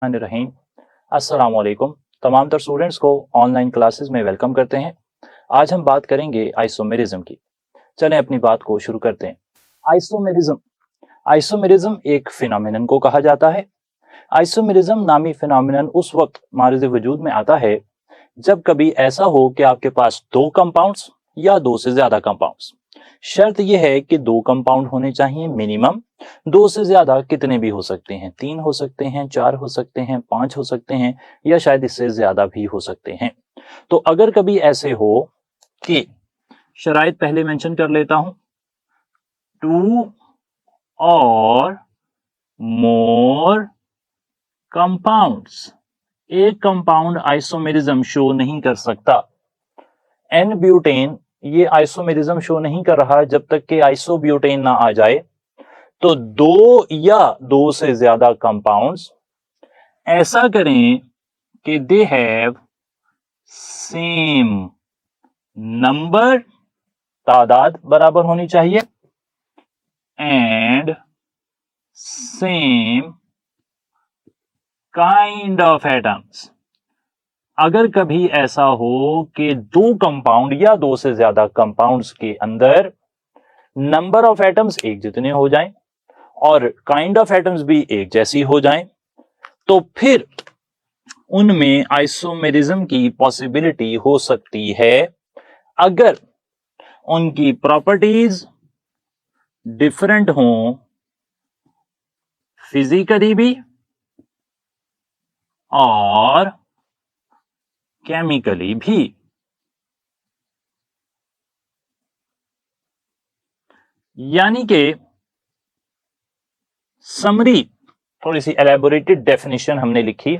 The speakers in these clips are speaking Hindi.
रहीम। अस्सलाम वालेकुम। तमाम तर स्टूडेंट्स को ऑनलाइन क्लासेस में वेलकम करते हैं। आज हम बात करेंगे आइसोमेरिज्म की। चलें अपनी बात को शुरू करते हैं। आइसोमेरिज्म आइसोमेरिज्म एक फिनोमिनन को कहा जाता है। आइसोमेरिज्म नामी फिनोमिनन उस वक्त मारिज वजूद में आता है जब कभी ऐसा हो कि आपके पास दो कंपाउंड्स या दो से ज्यादा कंपाउंड्स। शर्त यह है कि दो कंपाउंड होने चाहिए मिनिमम। दो से ज्यादा कितने भी हो सकते हैं, तीन हो सकते हैं, चार हो सकते हैं, पांच हो सकते हैं, या शायद इससे ज्यादा भी हो सकते हैं। तो अगर कभी ऐसे हो कि शराइत पहले मेंशन कर लेता हूं, टू और मोर कंपाउंड्स, एक कंपाउंड आइसोमेरिज्म शो नहीं कर सकता। एन ब्यूटेन ये आइसोमेरिज्म शो नहीं कर रहा जब तक कि आइसोब्यूटेन ना आ जाए। तो दो या दो से ज्यादा कंपाउंड्स ऐसा करें कि दे हैव सेम नंबर, तादाद बराबर होनी चाहिए, and same kind of atoms. अगर कभी ऐसा हो कि दो कंपाउंड या दो से ज्यादा कंपाउंड्स के अंदर नंबर ऑफ एटम्स एक जितने हो जाएं और काइंड ऑफ एटम्स भी एक जैसी हो जाएं, तो फिर उनमें आइसोमेरिज्म की पॉसिबिलिटी हो सकती है अगर उनकी प्रॉपर्टीज डिफरेंट हों, फिजिकली भी और केमिकली भी। यानी कि समरी, थोड़ी सी एलैबोरेटेड डेफिनेशन हमने लिखी।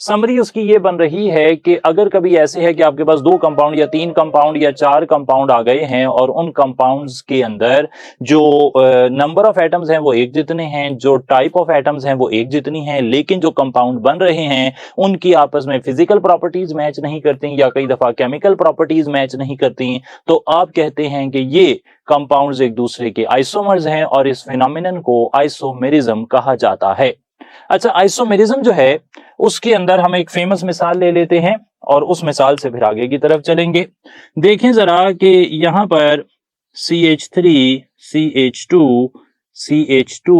समरी उसकी ये बन रही है कि अगर कभी ऐसे है कि आपके पास दो कंपाउंड या तीन कंपाउंड या चार कंपाउंड आ गए हैं और उन कंपाउंड्स के अंदर जो नंबर ऑफ एटम्स हैं वो एक जितने हैं, जो टाइप ऑफ एटम्स हैं वो एक जितनी हैं, लेकिन जो कंपाउंड बन रहे हैं उनकी आपस में फिजिकल प्रॉपर्टीज मैच नहीं करती या कई दफा केमिकल प्रॉपर्टीज मैच नहीं करती, तो आप कहते हैं कि ये कंपाउंड्स एक दूसरे के आइसोमर्स हैं और इस फिनोमिनन को आइसोमेरिज्म कहा जाता है। अच्छा, आइसोमेरिज्म जो है उसके अंदर हम एक फेमस मिसाल ले लेते हैं और उस मिसाल से फिर आगे की तरफ चलेंगे। देखें जरा कि यहां पर CH3 CH2 CH2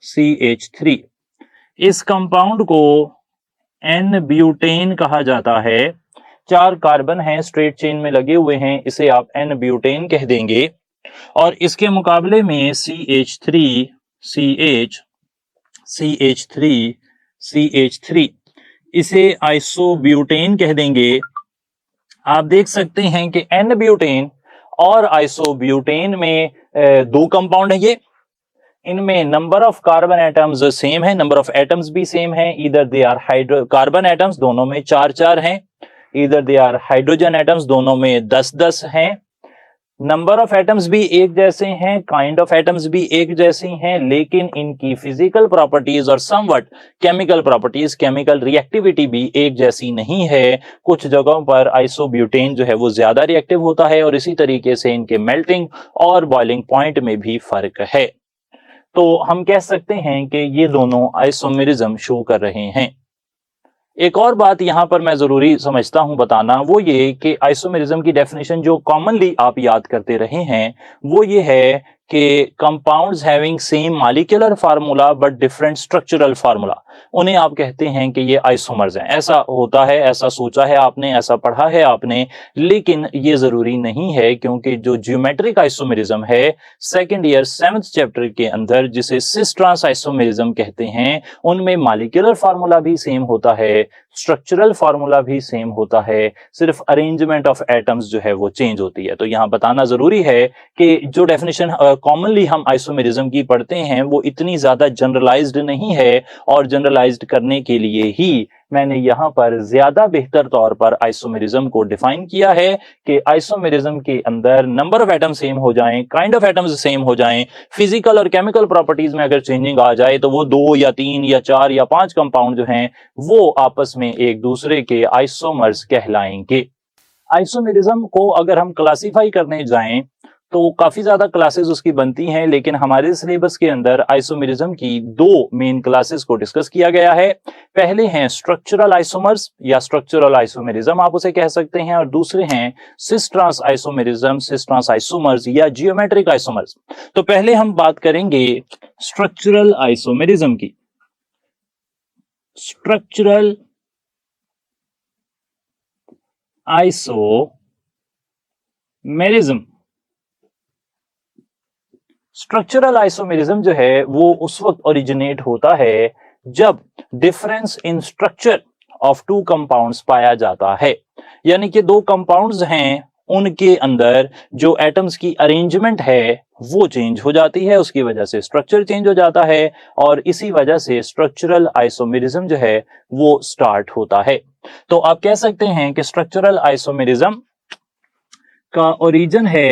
CH3, इस कंपाउंड को एन ब्यूटेन कहा जाता है। चार कार्बन हैं, स्ट्रेट चेन में लगे हुए हैं, इसे आप एन ब्यूटेन कह देंगे। और इसके मुकाबले में CH3 CH CH3 CH3, इसे आइसोब्यूटेन कह देंगे। आप देख सकते हैं कि एन ब्यूटेन और आइसोब्यूटेन में दो कंपाउंड है ये। इनमें number of carbon atoms same है, नंबर ऑफ एटम्स भी सेम है। इधर they are hydrocarbon atoms दोनों में चार चार हैं, इधर दे आर हाइड्रोजन एटम्स दोनों में 10-10 हैं। नंबर ऑफ एटम्स भी एक जैसे हैं, काइंड ऑफ एटम्स भी एक जैसी हैं, लेकिन इनकी फिजिकल प्रॉपर्टीज और somewhat chemical properties, chemical reactivity भी एक जैसी नहीं है। कुछ जगहों पर आइसोब्यूटेन जो है वो ज्यादा रिएक्टिव होता है और इसी तरीके से इनके मेल्टिंग और बॉइलिंग पॉइंट में भी फर्क है। तो हम कह सकते हैं कि ये दोनों आइसोमेरिज्म शो कर रहे हैं। एक और बात यहां पर मैं जरूरी समझता हूं बताना, वो ये कि आइसोमेरिज्म की डेफिनेशन जो कॉमनली आप याद करते रहे हैं वो ये है कि compounds having same molecular formula but different structural formula, उन्हें आप कहते हैं कि ये आइसोमर्स हैं। ऐसा होता है, ऐसा सोचा है आपने, ऐसा पढ़ा है आपने, लेकिन ये जरूरी नहीं है, क्योंकि जो ज्योमेट्रिक आइसोमेरिज्म है सेकंड ईयर 7th चैप्टर के अंदर, जिसे सिस ट्रांस आइसोमेरिज्म कहते हैं, उनमें मॉलिक्यूलर फार्मूला भी सेम होता है, स्ट्रक्चरल फार्मूला भी सेम होता है, सिर्फ अरेंजमेंट ऑफ एटम्स जो है वो चेंज होती है। तो यहां बताना जरूरी है कि जो डेफिनेशन कॉमनली हम आइसोमेरिज्म की पढ़ते हैं वो इतनी ज्यादा जनरलाइज्ड नहीं है, और जनरलाइज्ड करने के लिए ही मैंने यहां पर ज्यादा बेहतर तौर पर आइसोमेरिज्म को डिफाइन किया है कि आइसोमेरिज्म के अंदर नंबर ऑफ एटम सेम हो जाएं, काइंड ऑफ एटम्स सेम हो जाएं, फिजिकल और केमिकल प्रॉपर्टीज में अगर चेंजिंग आ जाए तो वो दो या तीन या चार या पांच कंपाउंड जो हैं वो आपस में एक दूसरे के आइसोमर्स कहलाएंगे। आइसोमेरिज्म को अगर हम क्लासिफाई करने जाएं तो काफी ज्यादा क्लासेस उसकी बनती हैं, लेकिन हमारे सिलेबस के अंदर आइसोमेरिज्म की दो मेन क्लासेस को डिस्कस किया गया है। पहले हैं स्ट्रक्चरल आइसोमर्स या स्ट्रक्चरल आइसोमेरिज्म आप उसे कह सकते हैं, और दूसरे हैं cis trans isomerism, cis trans isomers या जियोमेट्रिक आइसोमर्स। तो पहले हम बात करेंगे स्ट्रक्चरल आइसोमेरिज्म की। स्ट्रक्चरल आइसोमेरिज्म, स्ट्रक्चरल आइसोमेरिज्म जो है वो उस वक्त ओरिजिनेट होता है जब difference in structure of two compounds पाया जाता है। यानी कि दो कंपाउंड्स हैं, उनके अंदर जो एटम्स की अरेंजमेंट है वो चेंज हो जाती है, उसकी वजह से स्ट्रक्चर चेंज हो जाता है, और इसी वजह से स्ट्रक्चरल आइसोमेरिज्म जो है वो स्टार्ट होता है। तो आप कह सकते हैं कि स्ट्रक्चरल आइसोमेरिज्म का ओरिजिन है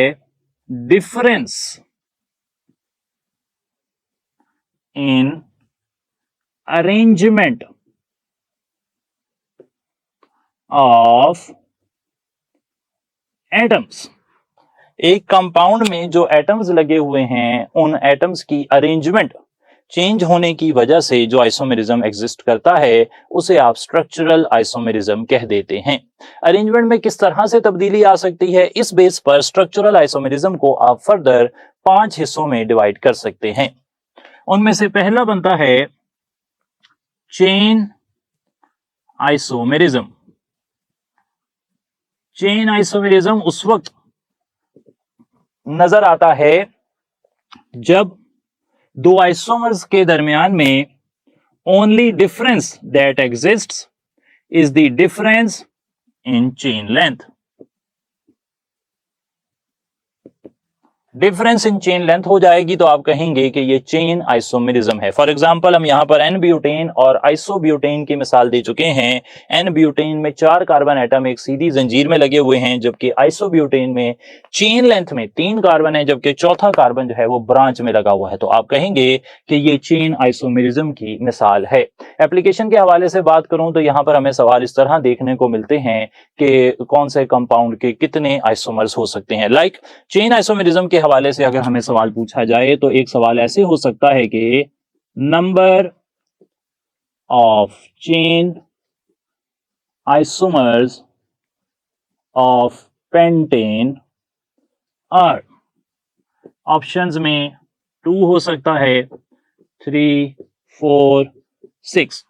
difference in arrangement of atoms. एक कंपाउंड में जो एटम्स लगे हुए हैं, उन एटम्स की अरेंजमेंट चेंज होने की वजह से जो आइसोमेरिज्म एग्जिस्ट करता है उसे आप स्ट्रक्चरल आइसोमेरिज्म कह देते हैं। अरेंजमेंट में किस तरह से तब्दीली आ सकती है, इस बेस पर स्ट्रक्चरल आइसोमेरिज्म को आप फर्दर 5 हिस्सों में डिवाइड कर सकते हैं। उनमें से पहला बनता है चेन आइसोमेरिज्म। चेन आइसोमेरिज्म उस वक्त नजर आता है जब दो आइसोमर्स के दरमियान में only difference that exists is the difference in chain length. Difference in chain length हो जाएगी तो आप कहेंगे कि ये चेन आइसोमेरिज्म है। फॉर एग्जांपल हम यहां पर एन ब्यूटेन और आइसोब्यूटेन की मिसाल दे चुके हैं। एन ब्यूटेन में 4 कार्बन एटम एक सीधी जंजीर में लगे हुए हैं, जबकि आइसोब्यूटेन में चेन लेंथ में 3 कार्बन है, जबकि चौथा कार्बन जो है वो ब्रांच में लगा हुआ है। तो आप कहेंगे कि ये चेन आइसोमेरिज्म की मिसाल है। एप्लीकेशन के हवाले से बात करूं तो यहां पर हमें सवाल इस तरह देखने को मिलते हैं कि कौन से कंपाउंड के कितने आइसोमर्स हो सकते हैं। लाइक चेन आइसोमेरिज्म के हवाले से अगर हमें सवाल पूछा जाए तो एक सवाल ऐसे हो सकता है कि number of chain isomers of pentane are. Options में 2 हो सकता है, 3, 4, 6।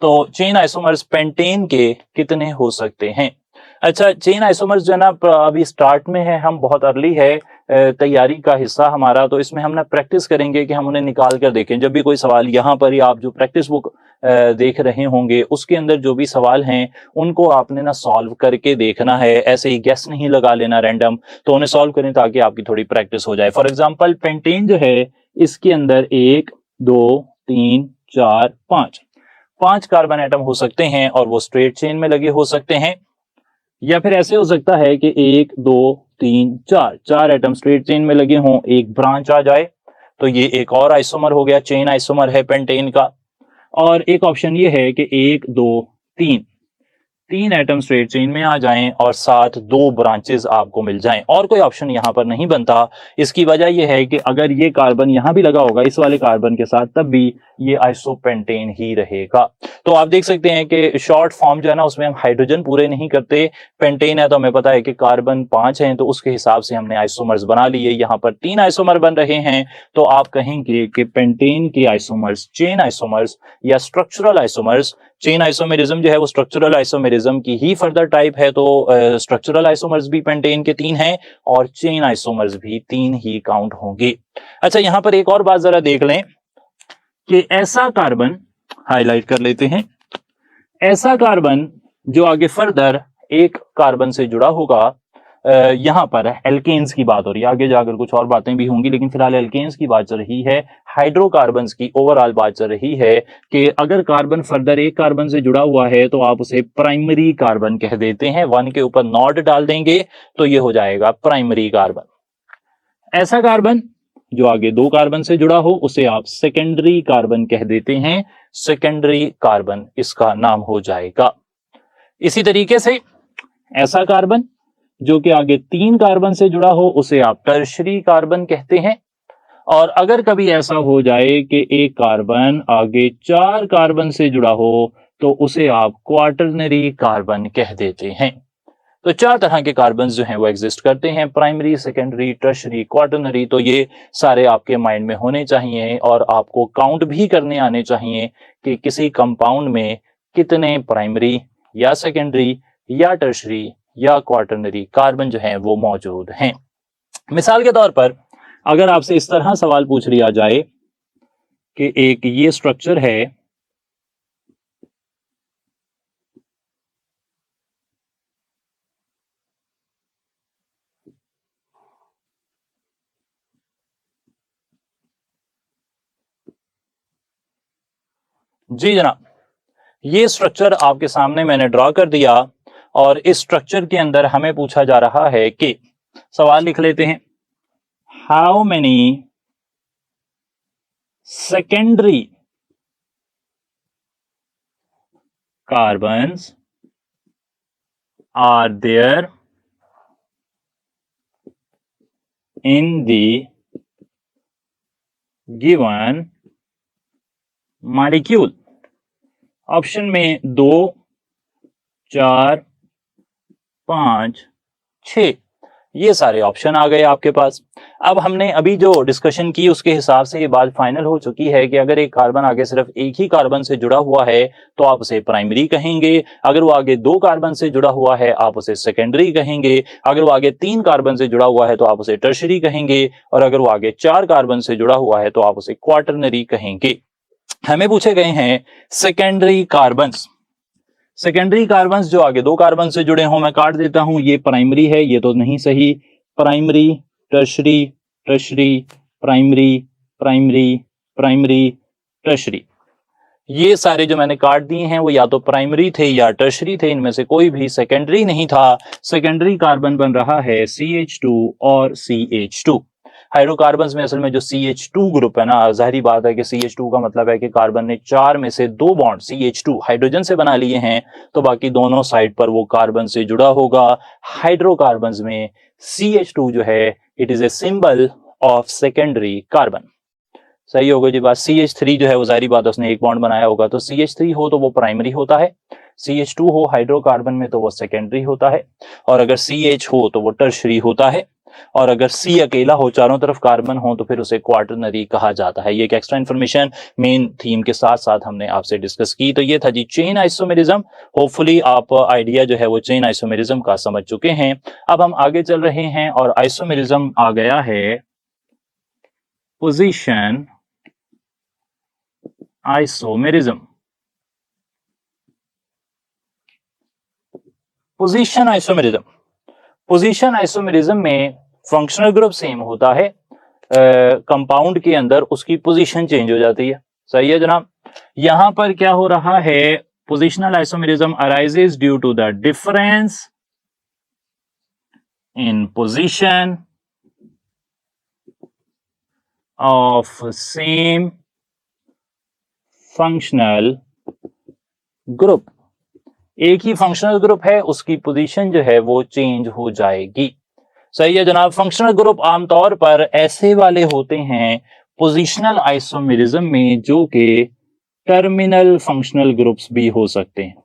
तो चेन आइसोमर्स पेंटेन के कितने हो सकते हैं। अच्छा, चेन आइसोमर्स जो है ना अभी स्टार्ट में है, हम बहुत अर्ली है तैयारी का हिस्सा हमारा, तो इसमें हम ना प्रैक्टिस करेंगे कि हम उन्हें निकाल कर देखें। जब भी कोई सवाल यहाँ पर ही आप जो प्रैक्टिस बुक देख रहे होंगे उसके अंदर जो भी सवाल हैं उनको आपने ना सॉल्व करके देखना है, ऐसे ही गैस नहीं लगा लेना रैंडम। तो उन्हें सॉल्व करें ताकि आपकी थोड़ी प्रैक्टिस हो जाए। फॉर एग्जाम्पल पेंटेन जो है इसके अंदर 1, 2, 3, 4, 5 कार्बन एटम हो सकते हैं और वो स्ट्रेट चेन में लगे हो सकते हैं, या फिर ऐसे हो सकता है कि 1, 2, 3, 4 एटम स्ट्रेट चेन में लगे हों, एक ब्रांच आ जाए, तो ये एक और आइसोमर हो गया, चेन आइसोमर है पेंटेन का। और एक ऑप्शन ये है कि 1, 2, 3 एटम स्ट्रेट चेन में आ जाएं और साथ 2 ब्रांचेस आपको मिल जाएं, और कोई ऑप्शन यहां पर नहीं बनता। इसकी वजह यह है कि अगर ये कार्बन यहां भी लगा होगा इस वाले कार्बन के साथ, तब भी ये आइसोपेंटेन ही रहेगा। तो आप देख सकते हैं कि शॉर्ट फॉर्म जो है ना उसमें हम हाइड्रोजन पूरे नहीं करते। पेंटेन है तो हमें पता है कि कार्बन 5 हैं, तो उसके हिसाब से हमने आइसोमर्स बना लिए। यहाँ पर 3 आइसोमर बन रहे हैं, तो आप कहेंगे कि पेंटेन के आइसोमर्स चेन आइसोमर्स या स्ट्रक्चरल आइसोमर्स। चेन आइसोमेरिज्म जो है वो स्ट्रक्चरल आइसोमेरिज्म की ही फर्दर टाइप है, तो स्ट्रक्चरल आइसोमर्स भी पेंटेन के 3 हैं और चेन आइसोमर्स भी 3 ही काउंट होंगे। अच्छा, यहां पर एक और बात जरा देख लें कि ऐसा कार्बन हाईलाइट कर लेते हैं, ऐसा कार्बन जो आगे फर्दर एक कार्बन से जुड़ा होगा, यहां पर एल्केन्स की बात हो रही है, आगे जाकर कुछ और बातें भी होंगी, लेकिन फिलहाल एल्केन्स की बात चल रही है, हाइड्रोकार्बन्स की ओवरऑल बात चल रही है कि अगर कार्बन फर्दर एक कार्बन से जुड़ा हुआ है तो आप उसे प्राइमरी कार्बन कह देते हैं। 1 के ऊपर नॉट डाल देंगे तो ये हो जाएगा प्राइमरी कार्बन। ऐसा कार्बन जो आगे 2 कार्बन से जुड़ा हो उसे आप सेकेंडरी कार्बन कह देते हैं, सेकेंडरी कार्बन इसका नाम हो जाएगा। इसी तरीके से ऐसा कार्बन जो कि आगे 3 कार्बन से जुड़ा हो उसे आप टर्शरी कार्बन कहते हैं। और अगर कभी ऐसा हो जाए कि एक कार्बन आगे 4 कार्बन से जुड़ा हो तो उसे आप क्वाटरनरी कार्बन कह देते हैं। तो 4 तरह के कार्बन जो हैं वो एग्जिस्ट करते हैं, प्राइमरी, सेकेंडरी, टर्शरी, क्वाटरनरी। तो ये सारे आपके माइंड में होने चाहिए और आपको काउंट भी करने आने चाहिए कि किसी कंपाउंड में कितने प्राइमरी या सेकेंडरी या टर्शरी या क्वाटरनरी कार्बन जो हैं वो मौजूद हैं। मिसाल के तौर पर अगर आपसे इस तरह सवाल पूछ लिया जाए कि एक ये स्ट्रक्चर है, जी जनाब, ये स्ट्रक्चर आपके सामने मैंने ड्रॉ कर दिया और इस स्ट्रक्चर के अंदर हमें पूछा जा रहा है कि, सवाल लिख लेते हैं, how many secondary carbons are there in the given molecule. Option में 2, 4, 5, 6 ये सारे ऑप्शन आ गए आपके पास। अब हमने अभी जो डिस्कशन की उसके हिसाब से ये बात फाइनल हो चुकी है कि अगर एक कार्बन आगे सिर्फ एक ही कार्बन से जुड़ा हुआ है तो आप उसे प्राइमरी कहेंगे, अगर वो आगे 2 कार्बन से जुड़ा हुआ है आप उसे सेकेंडरी कहेंगे, अगर वो आगे 3 कार्बन से जुड़ा हुआ है तो आप उसे टर्शरी कहेंगे, और अगर वो आगे 4 कार्बन से जुड़ा हुआ है तो आप उसे क्वाटरनरी कहेंगे। हमें पूछे गए हैं सेकेंडरी कार्बन्स। सेकेंडरी कार्बन्स जो आगे 2 कार्बन से जुड़े हों, मैं काट देता हूं, ये प्राइमरी है, ये तो नहीं सही, primary, tertiary, tertiary, primary, primary, primary, tertiary, ये सारे जो मैंने काट दिए हैं वो या तो प्राइमरी थे या टर्शरी थे, इनमें से कोई भी सेकेंडरी नहीं था। सेकेंडरी कार्बन बन रहा है CH2 और CH2। हाइड्रोकार्बन्स में असल में जो CH2 ग्रुप है ना, जाहिर बात है कि CH2 का मतलब है कि कार्बन ने 4 में से 2 बॉन्ड CH2 हाइड्रोजन से बना लिए हैं, तो बाकी दोनों साइड पर वो कार्बन से जुड़ा होगा। हाइड्रोकार्बन्स में CH2 जो है it is a symbol of secondary carbon. सही होगा जी बात। CH3 जो है वो जाहिर बात उसने एक बॉन्ड बनाया होगा, तो CH3 हो तो वो प्राइमरी होता है, CH2 हो हाइड्रोकार्बन में तो वो सेकेंडरी होता है, और अगर CH हो तो वो टर्शरी होता है, और अगर C अकेला हो, चारों तरफ कार्बन हो, तो फिर उसे क्वाटरनरी कहा जाता है। ये एक एक्स्ट्रा इन्फॉर्मेशन मेन थीम के साथ साथ हमने आपसे डिस्कस की। तो ये था जी चेन आइसोमेरिज्म। होपफुली आप आइडिया जो है वो चेन आइसोमेरिज्म का समझ चुके हैं। अब हम आगे चल रहे हैं और आइसोमेरिज्म आ गया है position isomerism. Position isomerism, position isomerism में फंक्शनल ग्रुप सेम होता है, कंपाउंड के अंदर उसकी पोजीशन चेंज हो जाती है। सही है जनाब। यहां पर क्या हो रहा है, positional isomerism arises due to the difference in position of same functional group. एक ही फंक्शनल ग्रुप है, उसकी पोजीशन जो है वो चेंज हो जाएगी। सही है जनाब। फंक्शनल ग्रुप आमतौर पर ऐसे वाले होते हैं पोजीशनल आइसोमेरिज्म में जो कि टर्मिनल फंक्शनल ग्रुप्स भी हो सकते हैं।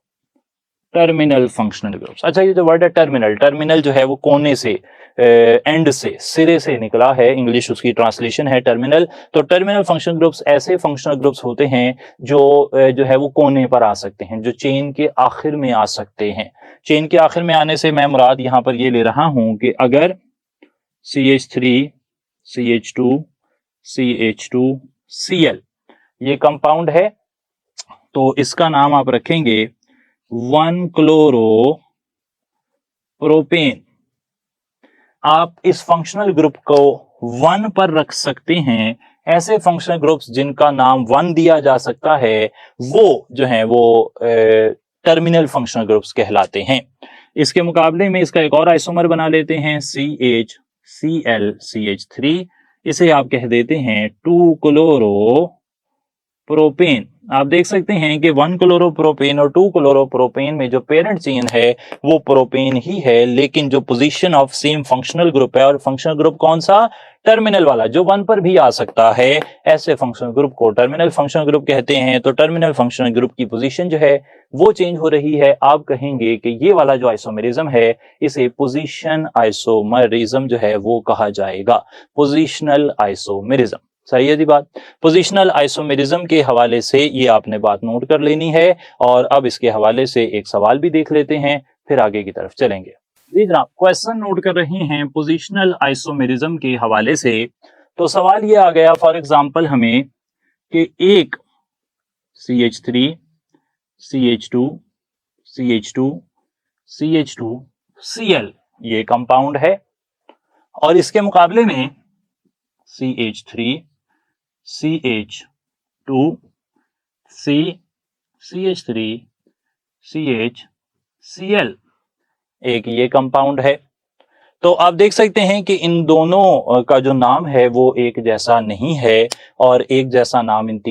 Terminal functional groups. अच्छा, ये जो वर्ड है टर्मिनल, टर्मिनल जो है वो कोने से, एंड से, सिरे से निकला है, इंग्लिश उसकी ट्रांसलेशन है टर्मिनल। तो टर्मिनल फंक्शनल ग्रुप्स ऐसे फंक्शनल ग्रुप्स होते हैं जो है वो कोने पर आ सकते हैं, जो चेन के आखिर में आ सकते हैं। चेन के आखिर में आने से मैं मुराद यहां पर ये ले रहा हूं कि अगर CH3, CH2, CH2, Cl ये कंपाउंड है तो इसका नाम आप रखेंगे 1-क्लोरो प्रोपेन। आप इस फंक्शनल ग्रुप को 1 पर रख सकते हैं। ऐसे फंक्शनल ग्रुप्स जिनका नाम 1 दिया जा सकता है वो जो है वो टर्मिनल फंक्शनल ग्रुप्स कहलाते हैं। इसके मुकाबले में इसका एक और आइसोमर बना लेते हैं, CH, Cl, CH3। इसे आप कह देते हैं 2-क्लोरो प्रोपेन। आप देख सकते हैं कि 1 क्लोरोप्रोपेन और 2 क्लोरोप्रोपेन में जो पेरेंट चेन है वो प्रोपेन ही है, लेकिन जो position of same functional group है, और फंक्शनल ग्रुप कौन सा, टर्मिनल वाला, जो 1 पर भी आ सकता है, ऐसे फंक्शनल ग्रुप को टर्मिनल फंक्शनल ग्रुप कहते हैं। तो टर्मिनल फंक्शनल ग्रुप की पोजीशन जो है वो चेंज हो रही है। आप कहेंगे कि ये वाला जो आइसोमेरिज्म है इसे पोजीशन आइसोमेरिज्म जो है वो कहा जाएगा, पोजीशनल आइसोमेरिज्म। सही है जी बात। पोजीशनल आइसोमेरिज्म के हवाले से ये आपने बात नोट कर लेनी है। और अब इसके हवाले से एक सवाल भी देख लेते हैं, फिर आगे की तरफ चलेंगे। जी जनाब, क्वेश्चन नोट कर रहे हैं पोजीशनल आइसोमेरिज्म के हवाले से। तो सवाल ये आ गया फॉर एग्जांपल हमें कि एक CH3 CH2 CH2 CH2 Cl ये कंपाउंड है, और इसके मुकाबले में CH3 CH2 CH3 CHCl एक ये कंपाउंड है। तो आप देख सकते हैं कि इन दोनों का जो नाम है वो एक जैसा नहीं है, और एक जैसा नाम इन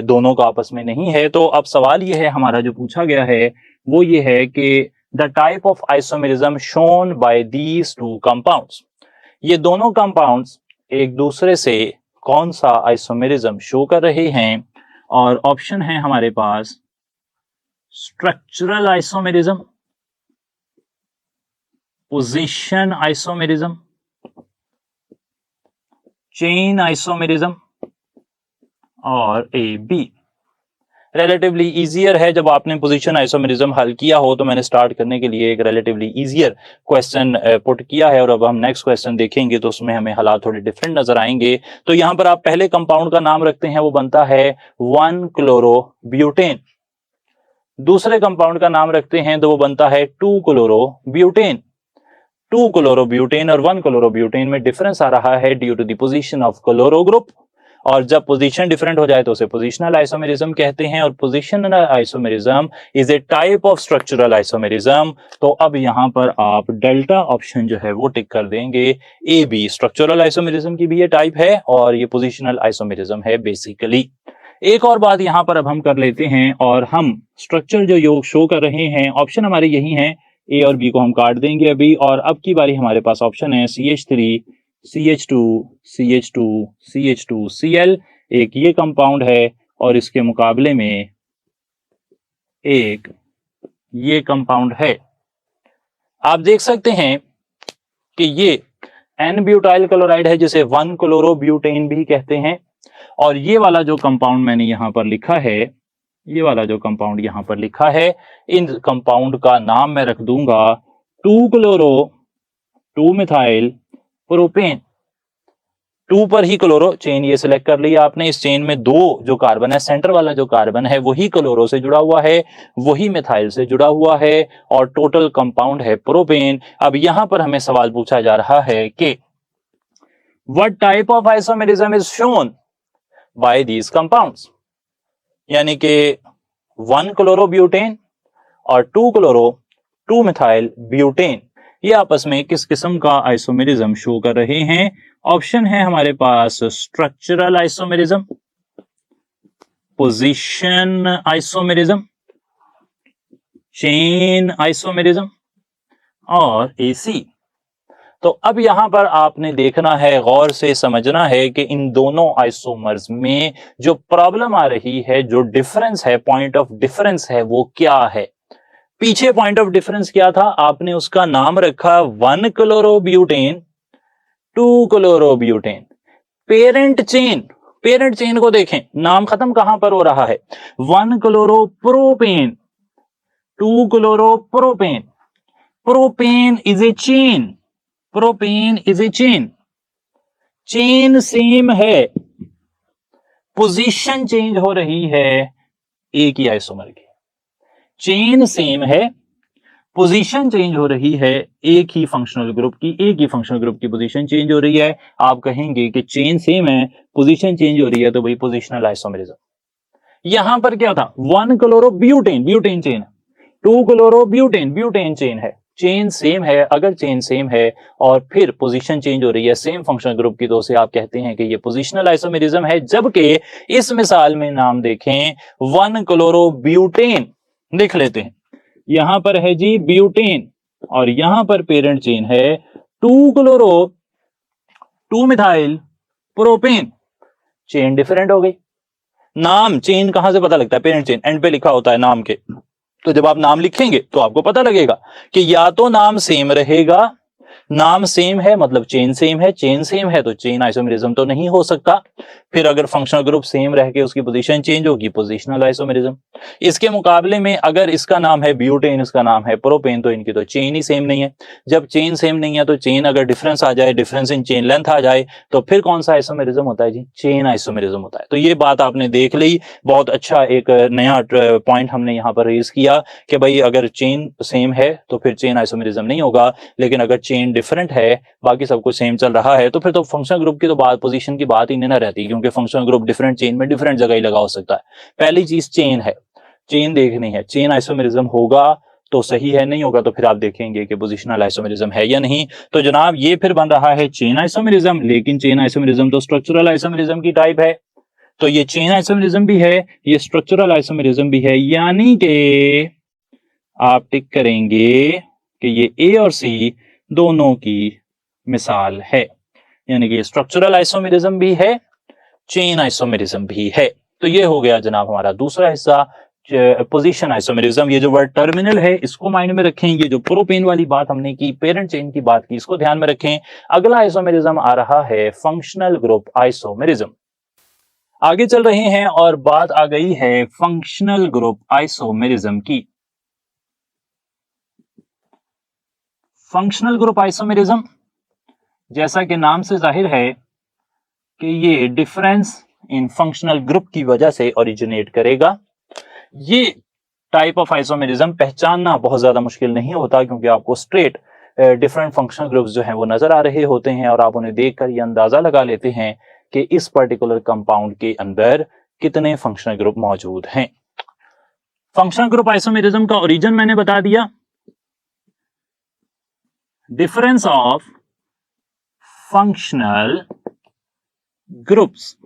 दोनों का आपस में नहीं है। तो अब सवाल ये है हमारा जो पूछा गया है वो ये है कि the type of isomerism shown by these two compounds, ये दोनों कंपाउंड्स एक दूसरे से कौन सा आइसोमेरिज्म शो कर रहे हैं। और ऑप्शन है हमारे पास structural isomerism, position isomerism, chain isomerism और AB। रिलेटिवली इजियर है, जब आपने पोजीशन आइसोमेरिज्म हल किया हो तो मैंने स्टार्ट करने के लिए एक रिलेटिवली इजियर क्वेश्चन पुट किया है, और अब हम नेक्स्ट क्वेश्चन देखेंगे तो उसमें हमें हालात थोड़े डिफरेंट नजर आएंगे। तो यहां पर आप पहले कंपाउंड का नाम रखते हैं, वो बनता है 1 क्लोरोब्यूटेन। दूसरे कंपाउंड का नाम रखते हैं तो वो बनता है 2 क्लोरोब्यूटेन। 2 क्लोरोब्यूटेन और 1 क्लोरोब्यूटेन में डिफरेंस आ रहा है due to the position of chloro group, और जब पोजीशन डिफरेंट हो जाए तो उसे पोजीशनल आइसोमेरिज्म कहते हैं। और positional isomerism is a type of structural isomerism. तो अब यहां पर आप डेल्टा ऑप्शन जो है वो टिक कर देंगे। AB स्ट्रक्चरल आइसोमेरिज्म की भी ये टाइप है, और ये पोजीशनल आइसोमेरिज्म है बेसिकली। एक और बात यहां पर अब हम कर लेते हैं, और हम स्ट्रक्चर जो योग शो कर रहे हैं, ऑप्शन हमारे यही हैं, A और B को हम काट देंगे अभी। और अब की बारी हमारे पास ऑप्शन है CH3 CH2 CH2 CH2 Cl एक ये कंपाउंड है, और इसके मुकाबले में एक ये कंपाउंड है। आप देख सकते हैं कि ये N-ब्यूटाइल क्लोराइड है, जिसे 1 क्लोरोब्यूटेन भी कहते हैं। और ये वाला जो कंपाउंड मैंने यहां पर लिखा है, ये वाला जो कंपाउंड यहां पर लिखा है, इन कंपाउंड का नाम मैं रख दूंगा 2 क्लोरो 2 मिथाइल प्रोपेन। 2 पर ही क्लोरो चेन ये सिलेक्ट कर लिया आपने। इस चेन में 2 जो कार्बन है, सेंटर वाला जो कार्बन है वही क्लोरो से जुड़ा हुआ है, वही मिथाइल से जुड़ा हुआ है, और टोटल कंपाउंड है प्रोपेन। अब यहां पर हमें सवाल पूछा जा रहा है कि what type of isomerism is shown by these compounds, यानी कि 1 क्लोरोब्यूटेन और 2 क्लोरो 2 मिथाइल ब्यूटेन ये आपस में किस किस्म का आइसोमेरिज्म शो कर रहे हैं। ऑप्शन है हमारे पास structural isomerism, position isomerism, chain isomerism और AC। तो अब यहां पर आपने देखना है, गौर से समझना है कि इन दोनों आइसोमर्स में जो प्रॉब्लम आ रही है, जो डिफरेंस है, पॉइंट ऑफ डिफरेंस है, वो क्या है। पीछे पॉइंट ऑफ डिफरेंस क्या था, आपने उसका नाम रखा 1 क्लोरोब्यूटेन 2 क्लोरोब्यूटेन। पेरेंट चेन को देखें, नाम खत्म कहां पर हो रहा है, 1 chloropropane 2 chloropropane. Propane is a chain, propane is a chain, chain same है, पोजीशन चेंज हो रही है एक ही आइसोमर की। चेन सेम है, पोजीशन चेंज हो रही है एक ही फंक्शनल ग्रुप की पोजीशन चेंज हो रही है। आप कहेंगे कि चेन सेम है, पोजीशन चेंज हो रही है, तो भाई पोजीशनल आइसोमेरिज्म। यहां पर क्या था, 1 chlorobutane butane chain, 2 chlorobutane butane chain है। चेन सेम है, अगर चेन सेम है और फिर पोजीशन चेंज हो रही है सेम फंक्शनल ग्रुप की, तो उसे आप कहते हैं कि ये पोजिशनल आइसोमेरिज्म है। जबकि इस मिसाल में नाम देखें 1-क्लोरोब्यूटेन, लिख लेते हैं, यहां पर है जी ब्यूटेन और यहां पर पेरेंट चेन है 2-मिथाइल प्रोपेन, चेन डिफरेंट हो गई। नाम चेन कहां से पता लगता है? पेरेंट चेन एंड पे लिखा होता है नाम के, तो जब आप नाम लिखेंगे तो आपको पता लगेगा कि या तो नाम सेम रहेगा, नाम सेम है मतलब चेन सेम है, चेन सेम है तो चेन आइसोमेरिज्म तो नहीं हो सकता। फिर अगर फंक्शनल ग्रुप सेम रह के उसकी पोजीशन चेंज होगी, पोजिशनल आइसोमेरिज्म। इसके मुकाबले में अगर इसका नाम है ब्यूटेन, इसका नाम है प्रोपेन, तो इनकी तो चेन ही सेम नहीं है। जब चेन सेम नहीं है तो चेन अगर डिफरेंस आ जाए, डिफरेंस इन चेन लेंथ आ जाए, तो फिर कौन सा आइसोमेरिज्म होता है जी? चेन आइसोमेरिज्म होता है। तो ये बात आपने देख ली, बहुत अच्छा एक नया पॉइंट हमने यहाँ पर रेज किया कि भाई अगर चेन सेम है तो फिर चेन आइसोमेरिज्म नहीं होगा, लेकिन अगर चेन डिफरेंट है, बाकी सब कुछ सेम चल रहा है, तो फिर तो फंक्शनल ग्रुप की तो बात, पोजीशन की बात ही नहीं ना रहती, क्योंकि फंक्शनल ग्रुप डिफरेंट चेन में डिफरेंट जगह ही लगा हो सकता है। पहली चीज चेन है, चेन देखनी है, चेन आइसोमेरिज्म होगा तो सही है, नहीं होगा तो फिर आप देखेंगे कि पोजिशनल आइसोमेरिज्म है या नहीं। तो जनाब ये फिर बन रहा है चेन आइसोमेरिज्म, लेकिन चेन आइसोमेरिज्म तो स्ट्रक्चरल आइसोमेरिज्म की टाइप है। तो ये चेन आइसोमेरिज्म भी है, ये स्ट्रक्चरल आइसोमेरिज्म भी है, यानी कि आप टिक करेंगे कि ये ए और सी दोनों की मिसाल है, यानी कि स्ट्रक्चरल आइसोमेरिज्म भी है, चेन आइसोमेरिज्म भी है। तो ये हो गया जनाब हमारा दूसरा हिस्सा, पोजीशन आइसोमेरिज्म। ये जो वर्ड टर्मिनल है इसको माइंड में रखें, ये जो प्रोपेन वाली बात हमने की, पेरेंट चेन की बात की, इसको ध्यान में रखें। अगला आइसोमेरिज्म आ रहा है फंक्शनल ग्रुप आइसोमेरिज्म। आगे चल रहे हैं और बात आ गई है फंक्शनल ग्रुप आइसोमेरिज्म की। फंक्शनल ग्रुप आइसोमेरिज्म, जैसा कि नाम से जाहिर है कि ये डिफरेंस इन फंक्शनल ग्रुप की वजह से ओरिजिनेट करेगा। ये टाइप ऑफ आइसोमेरिज्म पहचानना बहुत ज्यादा मुश्किल नहीं होता, क्योंकि आपको स्ट्रेट डिफरेंट फंक्शनल ग्रुप्स जो हैं वो नजर आ रहे होते हैं और आप उन्हें देखकर ये अंदाजा लगा लेते हैं कि इस पर्टिकुलर कंपाउंड के अंदर कितने फंक्शनल ग्रुप मौजूद हैं। फंक्शनल ग्रुप आइसोमेरिज्म का ओरिजिन मैंने बता दिया, डिफरेंस ऑफ फंक्शनल ग्रुप्स।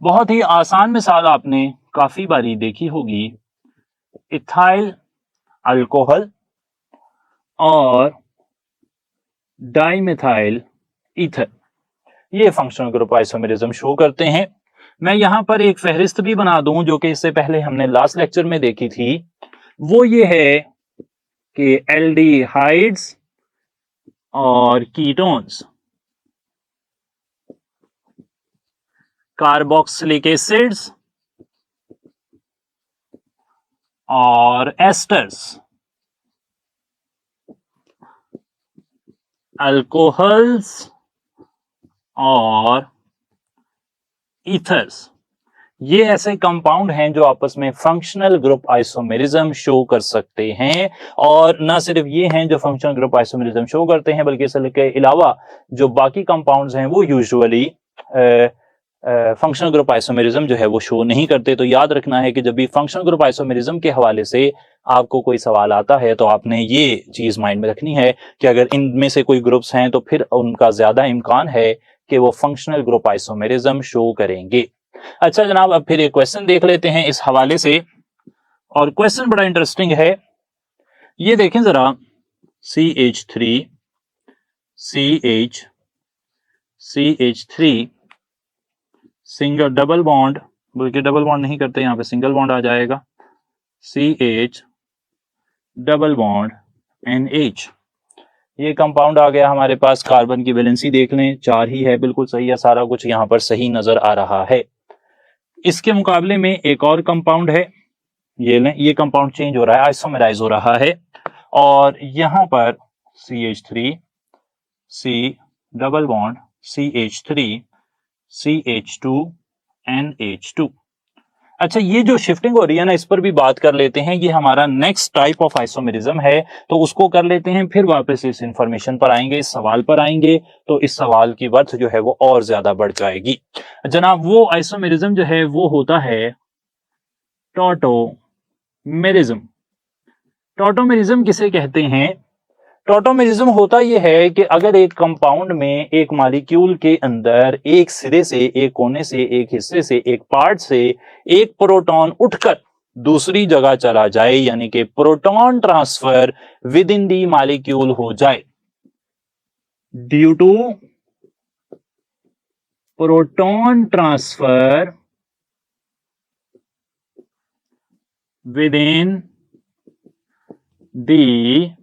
बहुत ही आसान मिसाल आपने काफी बारी देखी होगी, इथाइल अल्कोहल और डाइमिथाइल ईथर, ये फंक्शनल ग्रुप आइसोमेरिज्म शो करते हैं। मैं यहां पर एक फहरिस्त भी बना दूं जो कि इससे पहले हमने लास्ट लेक्चर में देखी थी, वो ये है कि एल्डिहाइड्स और कीटोन्स, कार्बोक्सिलिक एसिड्स और एस्टर्स, अल्कोहल्स और ईथर्स, ये ऐसे कंपाउंड हैं जो आपस में फंक्शनल ग्रुप आइसोमेरिज्म शो कर सकते हैं। और ना सिर्फ ये हैं जो फंक्शनल ग्रुप आइसोमेरिज्म शो करते हैं, बल्कि इसके अलावा जो बाकी कंपाउंड्स हैं वो यूजुअली फंक्शनल ग्रुप आइसोमेरिज्म जो है वो शो नहीं करते। तो याद रखना है कि जब भी फंक्शनल ग्रुप आइसोमेरिज्म के हवाले से आपको कोई सवाल आता है तो आपने ये चीज माइंड में रखनी है कि अगर इनमें से कोई ग्रुप्स हैं तो फिर उनका ज्यादा इम्कान है कि वो फंक्शनल ग्रुप आइसोमेरिज्म शो करेंगे। अच्छा जनाब, अब फिर एक क्वेश्चन देख लेते हैं इस हवाले से, और क्वेश्चन बड़ा इंटरेस्टिंग है। ये देखें जरा, CH3 CH3 single double bond, बल्कि डबल बॉन्ड नहीं करते, यहां पे सिंगल बॉन्ड आ जाएगा, CH डबल बॉन्ड NH, ये कंपाउंड आ गया हमारे पास। कार्बन की वैलेंसी देख लें, 4 ही है, बिल्कुल सही है, सारा कुछ यहां पर सही नजर आ रहा है। इसके मुकाबले में एक और कंपाउंड है, ये लें, ये कंपाउंड चेंज हो रहा है, आइसोमेराइज हो रहा है, और यहां पर CH3 C double bond CH3 CH2 NH2। अच्छा, ये जो शिफ्टिंग हो रही है ना, इस पर भी बात कर लेते हैं। ये हमारा नेक्स्ट टाइप ऑफ आइसोमेरिज्म है, तो उसको कर लेते हैं, फिर वापस इस इंफॉर्मेशन पर आएंगे, इस सवाल पर आएंगे, तो इस सवाल की वर्थ जो है वो और ज्यादा बढ़ जाएगी। जनाब, वो आइसोमेरिज्म जो है वो होता है टॉटोमेरिज्म। टॉटोमेरिज्म किसे कहते हैं? टॉटोमेरिज्म होता यह है कि अगर एक कंपाउंड में एक मॉलिक्यूल के अंदर एक सिरे से, एक कोने से, एक हिस्से से, एक पार्ट से एक प्रोटॉन उठकर दूसरी जगह चला जाए, यानी कि proton transfer within the molecule हो जाए, due to proton transfer within the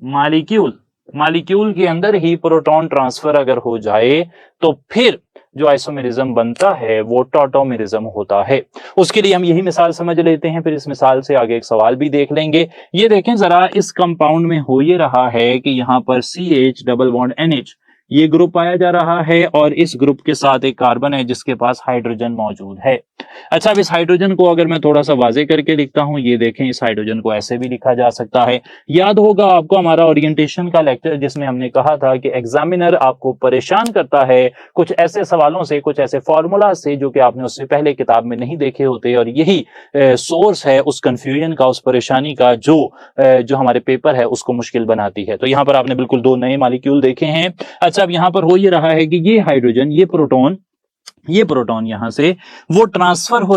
molecule के अंदर ही प्रोटॉन ट्रांसफर अगर हो जाए तो फिर जो आइसोमेरिज्म बनता है वो टॉटोमेरिज्म होता है। उसके लिए हम यही मिसाल समझ लेते हैं, फिर इस मिसाल से आगे एक सवाल भी देख लेंगे। ये देखें जरा, इस कंपाउंड में हो ये रहा है कि यहां पर CH डबल बॉन्ड NH ये ग्रुप पाया जा रहा है और इस ग्रुप के साथ एक कार्बन है जिसके पास हाइड्रोजन मौजूद है। अच्छा, अब इस हाइड्रोजन को अगर मैं थोड़ा सा वाजे करके लिखता हूं, ये देखें, इस हाइड्रोजन को ऐसे भी लिखा जा सकता है। याद होगा आपको हमारा ओरिएंटेशन का लेक्चर जिसमें हमने कहा था कि एग्जामिनर आपको परेशान करता है कुछ ऐसे सवालों से, कुछ ऐसे फॉर्मूला से जो कि आपने उससे पहले किताब में नहीं देखे होते, और यही सोर्स है उस कंफ्यूजन का, उस परेशानी का जो हमारे पेपर है उसको मुश्किल बनाती है। तो यहां पर आपने बिल्कुल दो नए मॉलिक्यूल देखे हैं। अच्छा, अब यहां पर हो ये रहा है कि ये हाइड्रोजन, ये प्रोटॉन यहां से वो ट्रांसफर हो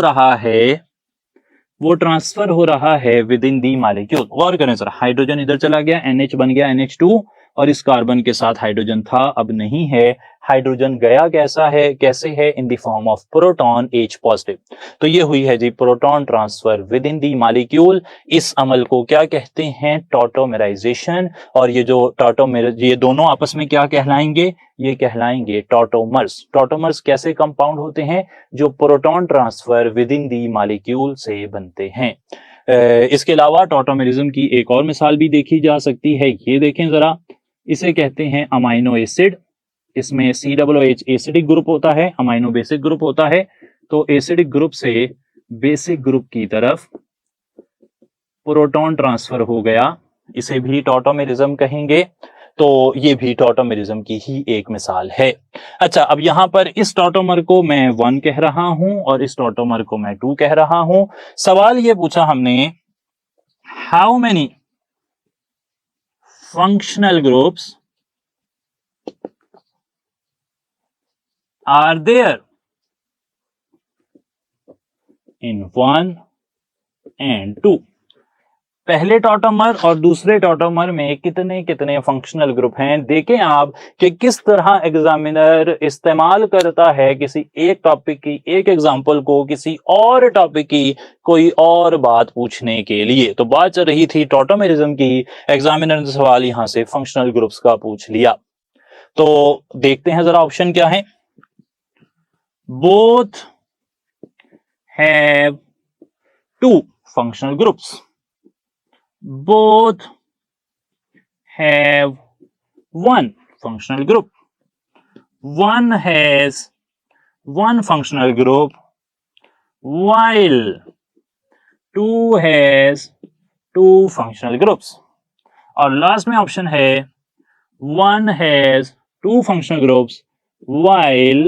रहा है विद इन दी मॉलिक्यूल। गौर करें सर, हाइड्रोजन इधर चला गया, NH बन गया NH2, और इस कार्बन के साथ हाइड्रोजन था, अब नहीं है। हाइड्रोजन गया कैसे है? In the form of proton H positive. तो ये हुई है जी proton transfer within the molecule. इस अमल को क्या कहते हैं? टॉटोमेराइजेशन। और ये दोनों आपस में क्या कहलाएंगे? ये कहलाएंगे टॉटोमर्स। टॉटोमर्स कैसे कंपाउंड होते हैं? जो proton transfer within the molecule से बनते हैं। इसके अलावा टॉटोमेरिज्म की एक और मिसाल भी देखी जा सकती है। ये देखें जरा, इसे कहते हैं अमाइनो एसिड। इसमें COOH एसिडिक ग्रुप होता है, अमाइनो बेसिक ग्रुप होता है। तो एसिडिक ग्रुप से बेसिक ग्रुप की तरफ प्रोटॉन ट्रांसफर हो गया, इसे भी टॉटोमेरिज्म कहेंगे। तो ये भी टॉटोमेरिज्म की ही एक मिसाल है। अच्छा, अब यहां पर इस टॉटोमर को मैं 1 कह रहा हूं और इस टॉटोमर को मैं 2 कह रहा हूं। सवाल ये पूछा हमने, how many functional groups are there in 1 and 2। पहले टॉटोमर और दूसरे टॉटोमर में कितने कितने फंक्शनल ग्रुप हैं। देखें आप कि किस तरह एग्जामिनर इस्तेमाल करता है किसी एक टॉपिक की एक एग्जांपल को किसी और टॉपिक की कोई और बात पूछने के लिए। तो बात चल रही थी टॉटोमेरिज्म की, एग्जामिनर ने सवाल यहां से फंक्शनल ग्रुप्स का पूछ लिया। तो देखते हैं जरा ऑप्शन क्या है। Both have 2 functional groups, both have 1 functional group, one has 1 functional group while 2 has 2 functional groups। और लास्ट में ऑप्शन है 1 has 2 functional groups while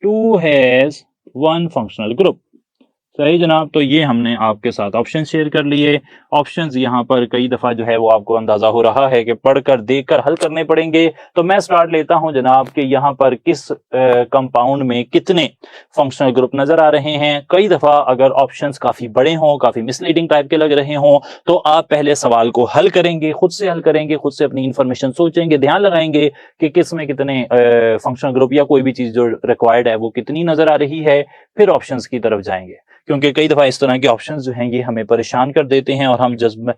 2 has 1 functional group। सही जनाब। तो ये हमने आपके साथ ऑप्शन शेयर कर लिए। ऑप्शंस यहाँ पर कई दफा जो है वो आपको अंदाजा हो रहा है कि पढ़कर देखकर हल करने पड़ेंगे। तो मैं स्टार्ट लेता हूं जनाब कि यहाँ पर किस कंपाउंड में कितने फंक्शनल ग्रुप नजर आ रहे हैं। कई दफा अगर ऑप्शंस काफी बड़े हों, काफी मिसलीडिंग टाइप के लग रहे हों, तो आप पहले सवाल को हल करेंगे, खुद से हल करेंगे, खुद से अपनी इंफॉर्मेशन सोचेंगे, ध्यान लगाएंगे कि किस में कितने फंक्शनल ग्रुप या कोई भी चीज जो रिक्वायर्ड है वो कितनी नजर आ रही है, फिर ऑप्शंस की तरफ जाएंगे। क्योंकि कई दफा इस तरह के ऑप्शंस जो हैं ये हमें परेशान कर देते हैं और हम जज्ब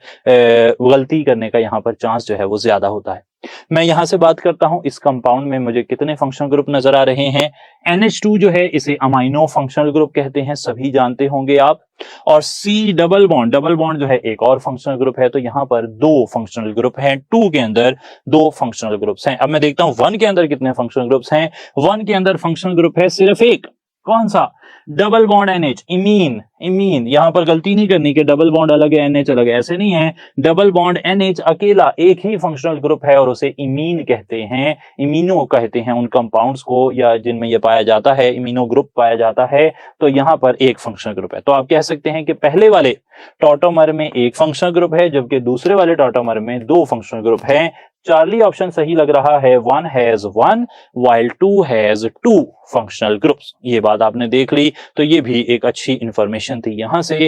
गलती करने का यहाँ पर चांस जो है वो ज्यादा होता है। मैं यहाँ से बात करता हूँ, इस कंपाउंड में मुझे कितने फंक्शनल ग्रुप नजर आ रहे हैं। NH2 जो है इसे अमाइनो फंक्शनल ग्रुप कहते हैं, सभी जानते होंगे आप। और C डबल बॉन्ड जो है एक और फंक्शनल ग्रुप है। तो यहाँ पर 2 फंक्शनल ग्रुप हैं, 2 के अंदर 2 फंक्शनल ग्रुप्स हैं। अब मैं देखता हूँ 1 के अंदर कितने फंक्शनल ग्रुप्स हैं। 1 के अंदर फंक्शनल ग्रुप है सिर्फ एक, कौन सा? Double bond NH, imine, imine, यहां पर गलती नहीं करनी कि डबल बॉन्ड अलग है NH अलग है, ऐसे नहीं है। डबल बॉन्ड NH अकेला एक ही फंक्शनल ग्रुप है और उसे इमीन कहते हैं, इमीनो कहते हैं उन कंपाउंड्स को या जिनमें यह पाया जाता है, इमीनो ग्रुप पाया जाता है। तो यहां पर एक फंक्शनल ग्रुप है। तो आप कह सकते हैं कि पहले वाले टॉटोमर में एक फंक्शनल ग्रुप है जबकि दूसरे वाले टॉटोमर में दो फंक्शनल ग्रुप हैं। चार्ली ऑप्शन सही लग रहा है, 1 has 1 while 2 has 2 functional groups. ये बात आपने देख ली, तो ये भी एक अच्छी इंफॉर्मेशन थी यहां से।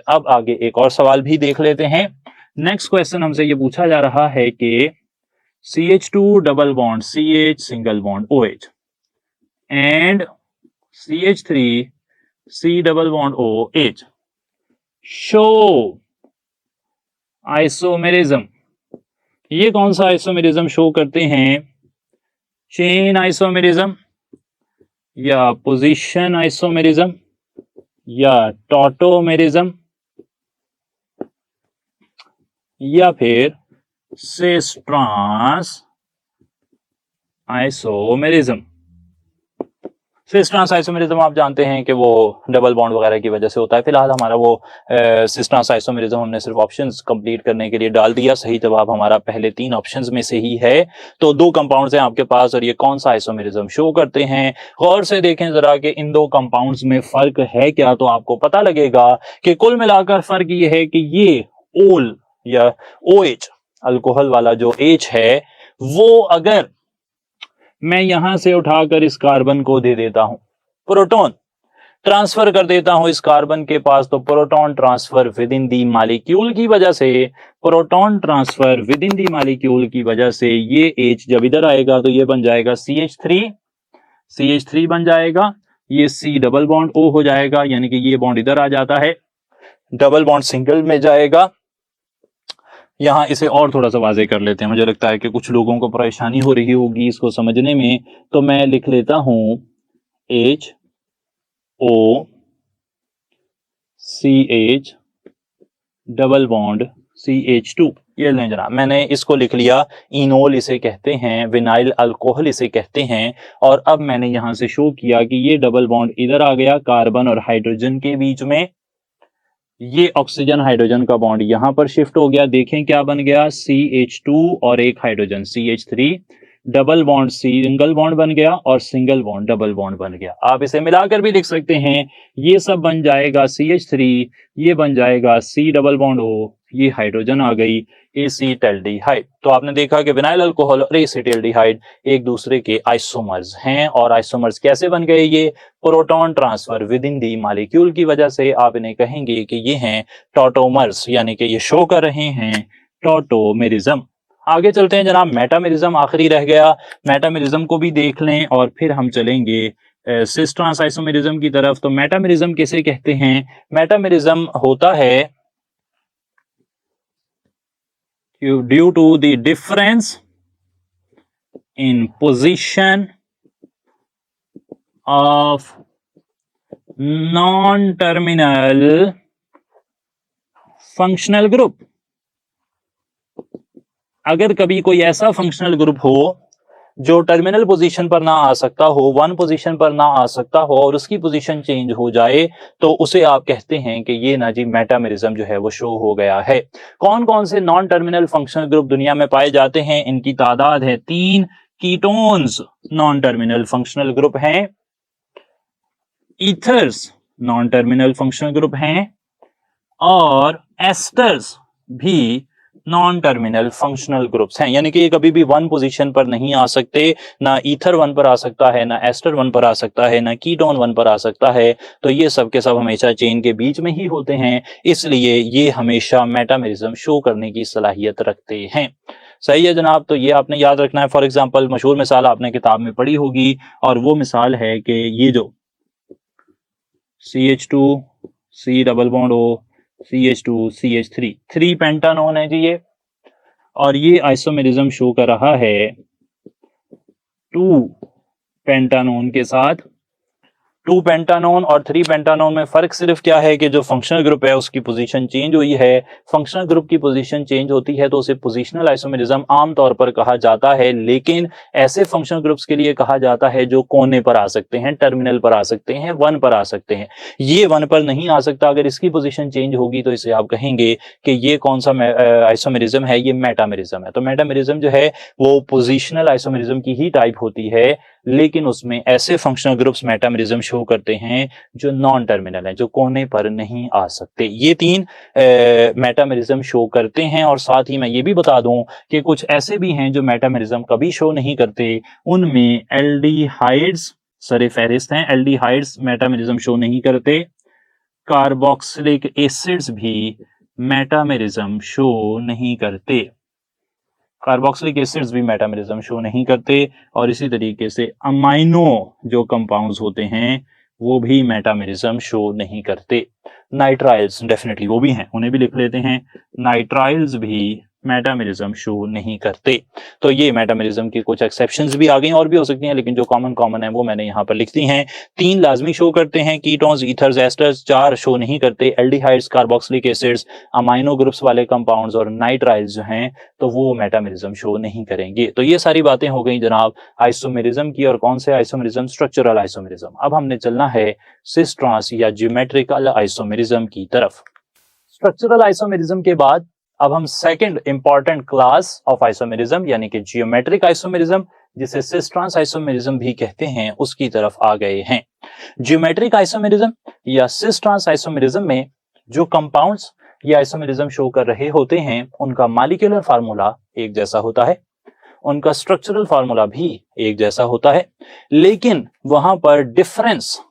अब आगे एक और सवाल भी देख लेते हैं। नेक्स्ट क्वेश्चन हमसे ये पूछा जा रहा है कि CH2 double bond CH single bond OH and CH3 C double bond OH show isomerism. ये कौन सा आइसोमेरिज्म शो करते हैं? चेन आइसोमेरिज्म या पोजीशन आइसोमेरिज्म या टॉटोमेरिज्म या फिर cis trans isomerism. Cis trans isomerism आप जानते हैं कि वो डबल बॉन्ड वगैरह की वजह से होता है। फिलहाल हमारा वो सिस ट्रांस आइसोमेरिज्म हमने सिर्फ ऑप्शंस कंप्लीट करने के लिए डाल दिया। सही जवाब हमारा पहले 3 ऑप्शंस में से ही है। तो 2 कंपाउंड्स हैं आपके पास और ये कौन सा आइसोमेरिज्म शो करते हैं? गौर से देखें जरा कि इन 2 कंपाउंड्स में फर्क है क्या, तो आपको पता लगेगा कि कुल मिलाकर फर्क ये है कि ये ओल या OH अल्कोहल वाला जो H है वो अगर मैं यहां से उठाकर इस कार्बन को दे देता हूं, प्रोटॉन ट्रांसफर कर देता हूं इस कार्बन के पास, तो proton transfer within the molecule की वजह से, proton transfer within the molecule की वजह से ये H जब इधर आएगा तो ये बन जाएगा CH3 बन जाएगा। ये C डबल बॉन्ड O हो जाएगा, यानी कि ये बॉन्ड इधर आ जाता है, डबल बॉन्ड सिंगल में जाएगा। यहां इसे और थोड़ा सा वाजे कर लेते हैं, मुझे लगता है कि कुछ लोगों को परेशानी हो रही होगी इसको समझने में, तो मैं लिख लेता हूं HOCH डबल बॉन्ड CH2। ये लें जरा, मैंने इसको लिख लिया, इनोल इसे कहते हैं, विनाइल अल्कोहल इसे कहते हैं। और अब मैंने यहां से शो किया कि ये डबल बॉन्ड इधर आ गया कार्बन और हाइड्रोजन के बीच में, ये ऑक्सीजन हाइड्रोजन का बॉन्ड यहां पर शिफ्ट हो गया। देखें क्या बन गया, CH2 और एक hydrogen CH3, double bond single bond बन गया और सिंगल बॉन्ड डबल बॉन्ड बन गया। आप इसे मिलाकर भी लिख सकते हैं, ये सब बन जाएगा CH3, ये बन जाएगा C डबल बॉन्ड O, ये हाइड्रोजन आ गई एसीटल्डिहाइड। तो आपने देखा कि विनाइल अल्कोहल और एसीटल्डिहाइड एक दूसरे के आइसोमर्स हैं। और आइसोमर्स कैसे बन गए? ये proton transfer within the molecule की वजह से। आप इन्हें कहेंगे कि ये हैं टॉटोमर्स, यानी कि ये शो कर रहे हैं टॉटोमेरिज्म। आगे चलते हैं जनाब, मेटामेरिज्म आखिरी रह गया, मेटामेरिज्म को भी देख लें और फिर हम चलेंगे सिस ट्रांस आइसोमेरिज्म की तरफ। तो मेटामेरिज्म किसे कहते हैं? मेटामेरिज्म होता है due to the difference in position of non-terminal functional group। अगर कभी कोई ऐसा फंक्शनल ग्रुप हो जो टर्मिनल पोजीशन पर ना आ सकता हो, 1 पोजीशन पर ना आ सकता हो और उसकी पोजीशन चेंज हो जाए, तो उसे आप कहते हैं कि ये ना जी मेटामेरिज्म जो है वो शो हो गया है। कौन कौन से नॉन टर्मिनल फंक्शनल ग्रुप दुनिया में पाए जाते हैं? इनकी तादाद है 3। Ketones non terminal functional group हैं, ethers non terminal functional group हैं और एस्टर्स भी नॉन टर्मिनल फंक्शनल ग्रुप्स हैं। यानी कि ये कभी भी 1 पोजीशन पर नहीं आ सकते, ना ईथर 1 पर आ सकता है, ना एस्टर 1 पर आ सकता है, ना कीटोन 1 पर आ सकता है। तो ये सब के सब हमेशा चेन के बीच में ही होते हैं, इसलिए ये हमेशा मेटामेरिज्म शो करने की सलाहियत रखते हैं। सही है जनाब, तो ये आपने याद रखना है। फॉर एग्जाम्पल मशहूर मिसाल आपने किताब में पढ़ी होगी और वो मिसाल है कि ये जो CH2 C double bond O CH2 CH3 3 pentanone है जी ये, और ये आइसोमेरिज्म शो कर रहा है 2 पेंटानोन के साथ 2 पेंटानोन और 3 पेंटानोन में फर्क सिर्फ क्या है कि जो फंक्शनल ग्रुप है उसकी पोजीशन चेंज हुई है। फंक्शनल ग्रुप की पोजीशन चेंज होती है तो उसे पोजीशनल आइसोमेरिज्म आमतौर पर कहा जाता है, लेकिन ऐसे फंक्शनल ग्रुप्स के लिए कहा जाता है जो कोने पर आ सकते हैं, टर्मिनल पर आ सकते हैं, 1 पर आ सकते हैं। ये 1 पर नहीं आ सकता, अगर इसकी पोजीशन चेंज होगी तो इसे आप कहेंगे कि ये कौन सा आइसोमेरिज्म है, ये मेटामेरिज्म है। तो मेटामेरिज्म जो है वो पोजीशनल आइसोमेरिज्म की ही टाइप होती है, लेकिन उसमें ऐसे फंक्शनल ग्रुप्स मेटामेरिज्म शो करते हैं जो नॉन टर्मिनल हैं, जो कोने पर नहीं आ सकते। ये 3 मेटामेरिज्म शो करते हैं। और साथ ही मैं ये भी बता दूं कि कुछ ऐसे भी हैं जो मेटामेरिज्म कभी शो नहीं करते। उनमें एल्डिहाइड्स सरे फहरिस्त हैं। एल्डिहाइड्स मेटामेरिज्म शो नहीं करते। कार्बोक्सिलिक एसिड्स भी मेटामेरिज्म शो नहीं करते। कार्बोक्सिलिक एसिड्स भी मेटामेरिज्म शो नहीं करते। और इसी तरीके से अमाइनो जो कंपाउंड्स होते हैं वो भी मेटामेरिज्म शो नहीं करते। नाइट्राइल्स डेफिनेटली वो भी हैं, उन्हें भी लिख लेते हैं। नाइट्राइल्स भी मेटामेरिज्म शो नहीं करते। तो ये मेटामेरिज्म की कुछ एक्सेप्शंस भी आ गई, और भी हो सकती हैं, लेकिन जो कॉमन है वो मैंने यहाँ पर लिख दी हैं। 3 लाजमी शो करते हैं, कीटोन्स, ईथर्स, एस्टर्स। 4 शो नहीं करते, aldehydes, carboxylic acids, amino groups वाले कंपाउंड्स और नाइट्राइल्स जो हैं तो वो मेटामेरिज्म शो नहीं करेंगे। तो ये सारी बातें हो गई जनाब आइसोमेरिज्म की। और कौन से आइसोमेरिज्म? Structural isomerism. अब हमने चलना है सिस ट्रांस या ज्योमेट्रिकल आइसोमेरिज्म की तरफ। स्ट्रक्चरल आइसोमेरिज्म के बाद अब हम second important class of isomerism यानी कि जियोमेट्रिक आइसोमेरिज्म, जिसे सिस ट्रांस आइसोमेरिज्म भी कहते हैं, उसकी तरफ आ गए हैं। जियोमेट्रिक आइसोमेरिज्म या सिस ट्रांस आइसोमेरिज्म में जो कंपाउंड्स ये आइसोमेरिज्म शो कर रहे होते हैं उनका मॉलिक्यूलर फार्मूला एक जैसा होता है, उनका स्ट्रक्चरल फार्मूला भी एक जैसा होता है, लेकिन वहां पर difference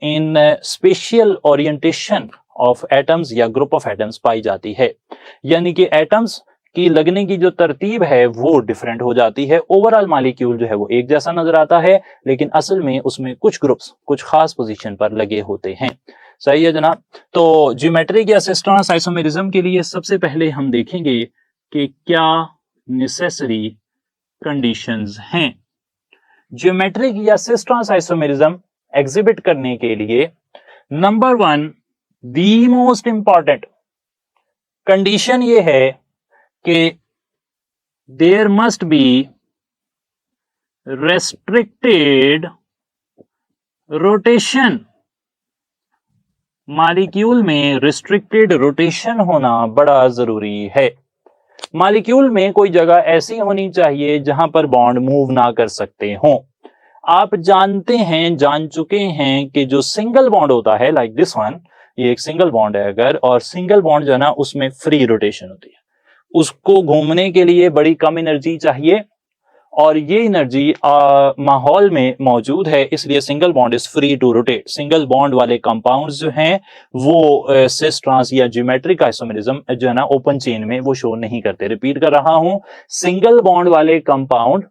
in spatial orientation of atoms या ग्रुप ऑफ एटम्स पाई जाती है। यानी कि एटम्स की लगने की जो तरतीब है वो डिफरेंट हो जाती है। ओवरऑल मॉलिक्यूल जो है वो एक जैसा नजर आता है, लेकिन असल में उसमें कुछ ग्रुप्स कुछ खास पोजीशन पर लगे होते हैं। सही है जनाब। तो ज्योमेट्रिक या सिस ट्रांस आइसोमेरिज्म के लिए सबसे पहले हम देखेंगे कि क्या नेसेसरी कंडीशंस हैं। ज्योमेट्रिक या सिस ट्रांस आइसोमेरिज्म एग्जिबिट करने के लिए number 1 the most important condition ये है कि there must be restricted rotation. Molecule में रिस्ट्रिक्टेड रोटेशन होना बड़ा जरूरी है। मॉलिक्यूल में कोई जगह ऐसी होनी चाहिए जहां पर बॉन्ड मूव ना कर सकते हों। आप जानते हैं, जान चुके हैं कि जो सिंगल बॉन्ड होता है लाइक दिस वन, ये एक सिंगल बॉन्ड है अगर, और सिंगल बॉन्ड जो है ना उसमें फ्री रोटेशन होती है। उसको घूमने के लिए बड़ी कम एनर्जी चाहिए और ये एनर्जी माहौल में मौजूद है, इसलिए single bond is free to rotate. Single bond वाले कंपाउंड्स जो हैं वो सिस ट्रांस या ज्योमेट्रिक आइसोमेरिज्म जो है ना ओपन चेन में वो शो नहीं करते। रिपीट कर रहा हूं, सिंगल बॉन्ड वाले कंपाउंड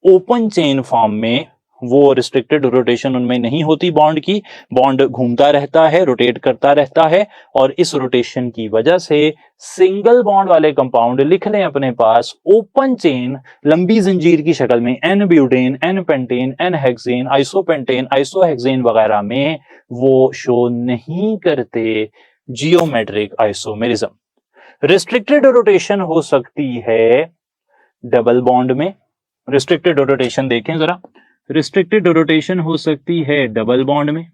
ओपन चेन फॉर्म में वो रिस्ट्रिक्टेड रोटेशन उनमें नहीं होती बॉन्ड की। बॉन्ड घूमता रहता है, रोटेट करता रहता है, और इस रोटेशन की वजह से सिंगल बॉन्ड वाले कंपाउंड लिख लें अपने पास ओपन चेन लंबी जंजीर की शक्ल में N butane, N pentane, N hexane, isopentane, isohexane वगैरह में वो शो नहीं करते जियोमेट्रिक आइसोमेरिज्म। रिस्ट्रिक्टेड रोटेशन हो सकती है डबल बॉन्ड में। रिस्ट्रिक्टेड रोटेशन देखें जरा, रिस्ट्रिक्टेड रोटेशन हो सकती है डबल बॉन्ड में,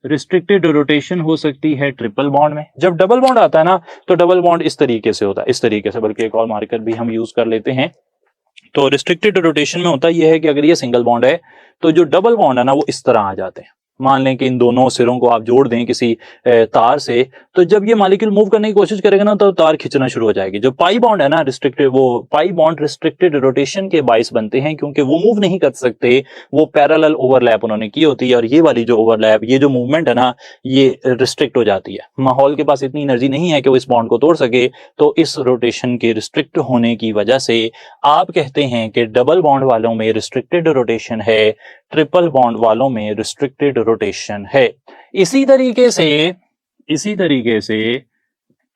रिस्ट्रिक्टेड रोटेशन हो सकती है ट्रिपल बॉन्ड में। जब डबल बॉन्ड आता है ना तो डबल बॉन्ड इस तरीके से होता है, इस तरीके से, बल्कि एक और मार्कर भी हम यूज कर लेते हैं। तो रिस्ट्रिक्टेड रोटेशन में होता यह है कि अगर ये सिंगल बॉन्ड है तो जो डबल बॉन्ड है ना वो इस तरह आ जाते हैं। मान लें कि इन दोनों सिरों को आप जोड़ दें किसी तार से, तो जब ये मॉलिक्यूल मूव करने की कोशिश करेगा ना तो तार खींचना शुरू हो जाएगी। जो पाई बॉन्ड है ना रिस्ट्रिक्टेड, वो पाई बॉन्ड रिस्ट्रिक्टेड रोटेशन के बाइस बनते हैं क्योंकि वो मूव नहीं कर सकते, वो पैरेलल ओवरलैप उन्होंने की होती है, और ये वाली जो ओवरलैप, ये जो मूवमेंट है ना ये रिस्ट्रिक्ट हो जाती है। माहौल के पास इतनी एनर्जी नहीं है कि वो इस बॉन्ड को तोड़ सके, तो इस रोटेशन के रिस्ट्रिक्ट होने की वजह से आप कहते हैं कि डबल बॉन्ड वालों में रिस्ट्रिक्टेड रोटेशन है, ट्रिपल बॉन्ड वालों में रिस्ट्रिक्टेड रोटेशन है। इसी तरीके से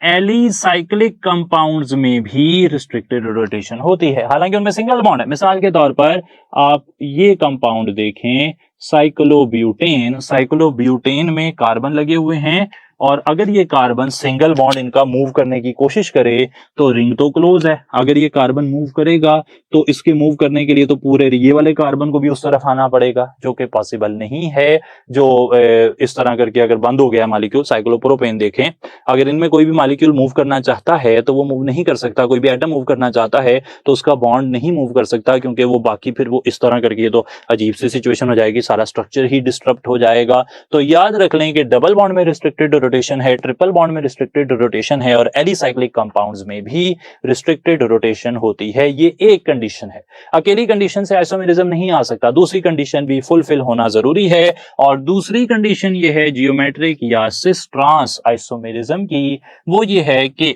एलिसाइक्लिक कंपाउंड्स में भी रिस्ट्रिक्टेड रोटेशन होती है, हालांकि उनमें सिंगल बॉन्ड है। मिसाल के तौर पर आप ये कंपाउंड देखें, साइक्लोब्यूटेन, साइक्लोब्यूटेन में कार्बन लगे हुए हैं और अगर ये कार्बन सिंगल बॉन्ड इनका मूव करने की कोशिश करे तो रिंग तो क्लोज है, अगर ये कार्बन मूव करेगा तो इसके मूव करने के लिए तो पूरे ये वाले कार्बन को भी उस तरफ आना पड़ेगा, जो कि पॉसिबल नहीं है। जो इस तरह करके अगर बंद हो गया मॉलिक्यूल, साइक्लोप्रोपेन देखें, अगर इनमें कोई भी मॉलिक्यूल मूव करना चाहता है तो वो मूव नहीं कर सकता, कोई भी एटम मूव करना चाहता है तो उसका बॉन्ड नहीं मूव कर सकता, क्योंकि वो बाकी फिर वो इस तरह करके तो अजीब सी सिचुएशन हो जाएगी, सारा स्ट्रक्चर ही डिस्टर्ब हो जाएगा। तो याद रख लें कि डबल बॉन्ड में रिस्ट्रिक्टेड रोटेशन है, ट्रिपल बॉन्ड में रिस्ट्रिक्टेड रोटेशन है और एलिसाइक्लिक कंपाउंड्स में भी रिस्ट्रिक्टेड रोटेशन होती है। ये एक कंडीशन है, अकेली कंडीशन से आइसोमेरिज्म नहीं आ सकता, दूसरी कंडीशन भी फुलफिल होना जरूरी है। और दूसरी कंडीशन ये है जियोमेट्रिक या सिस ट्रांस आइसोमेरिज्म की, वो ये है कि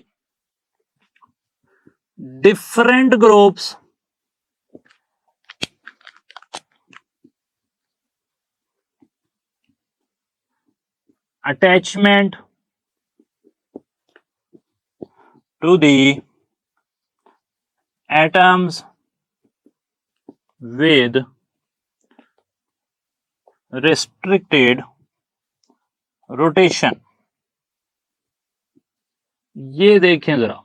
different groups attachment to the atoms with restricted rotation। ये देखें जरा,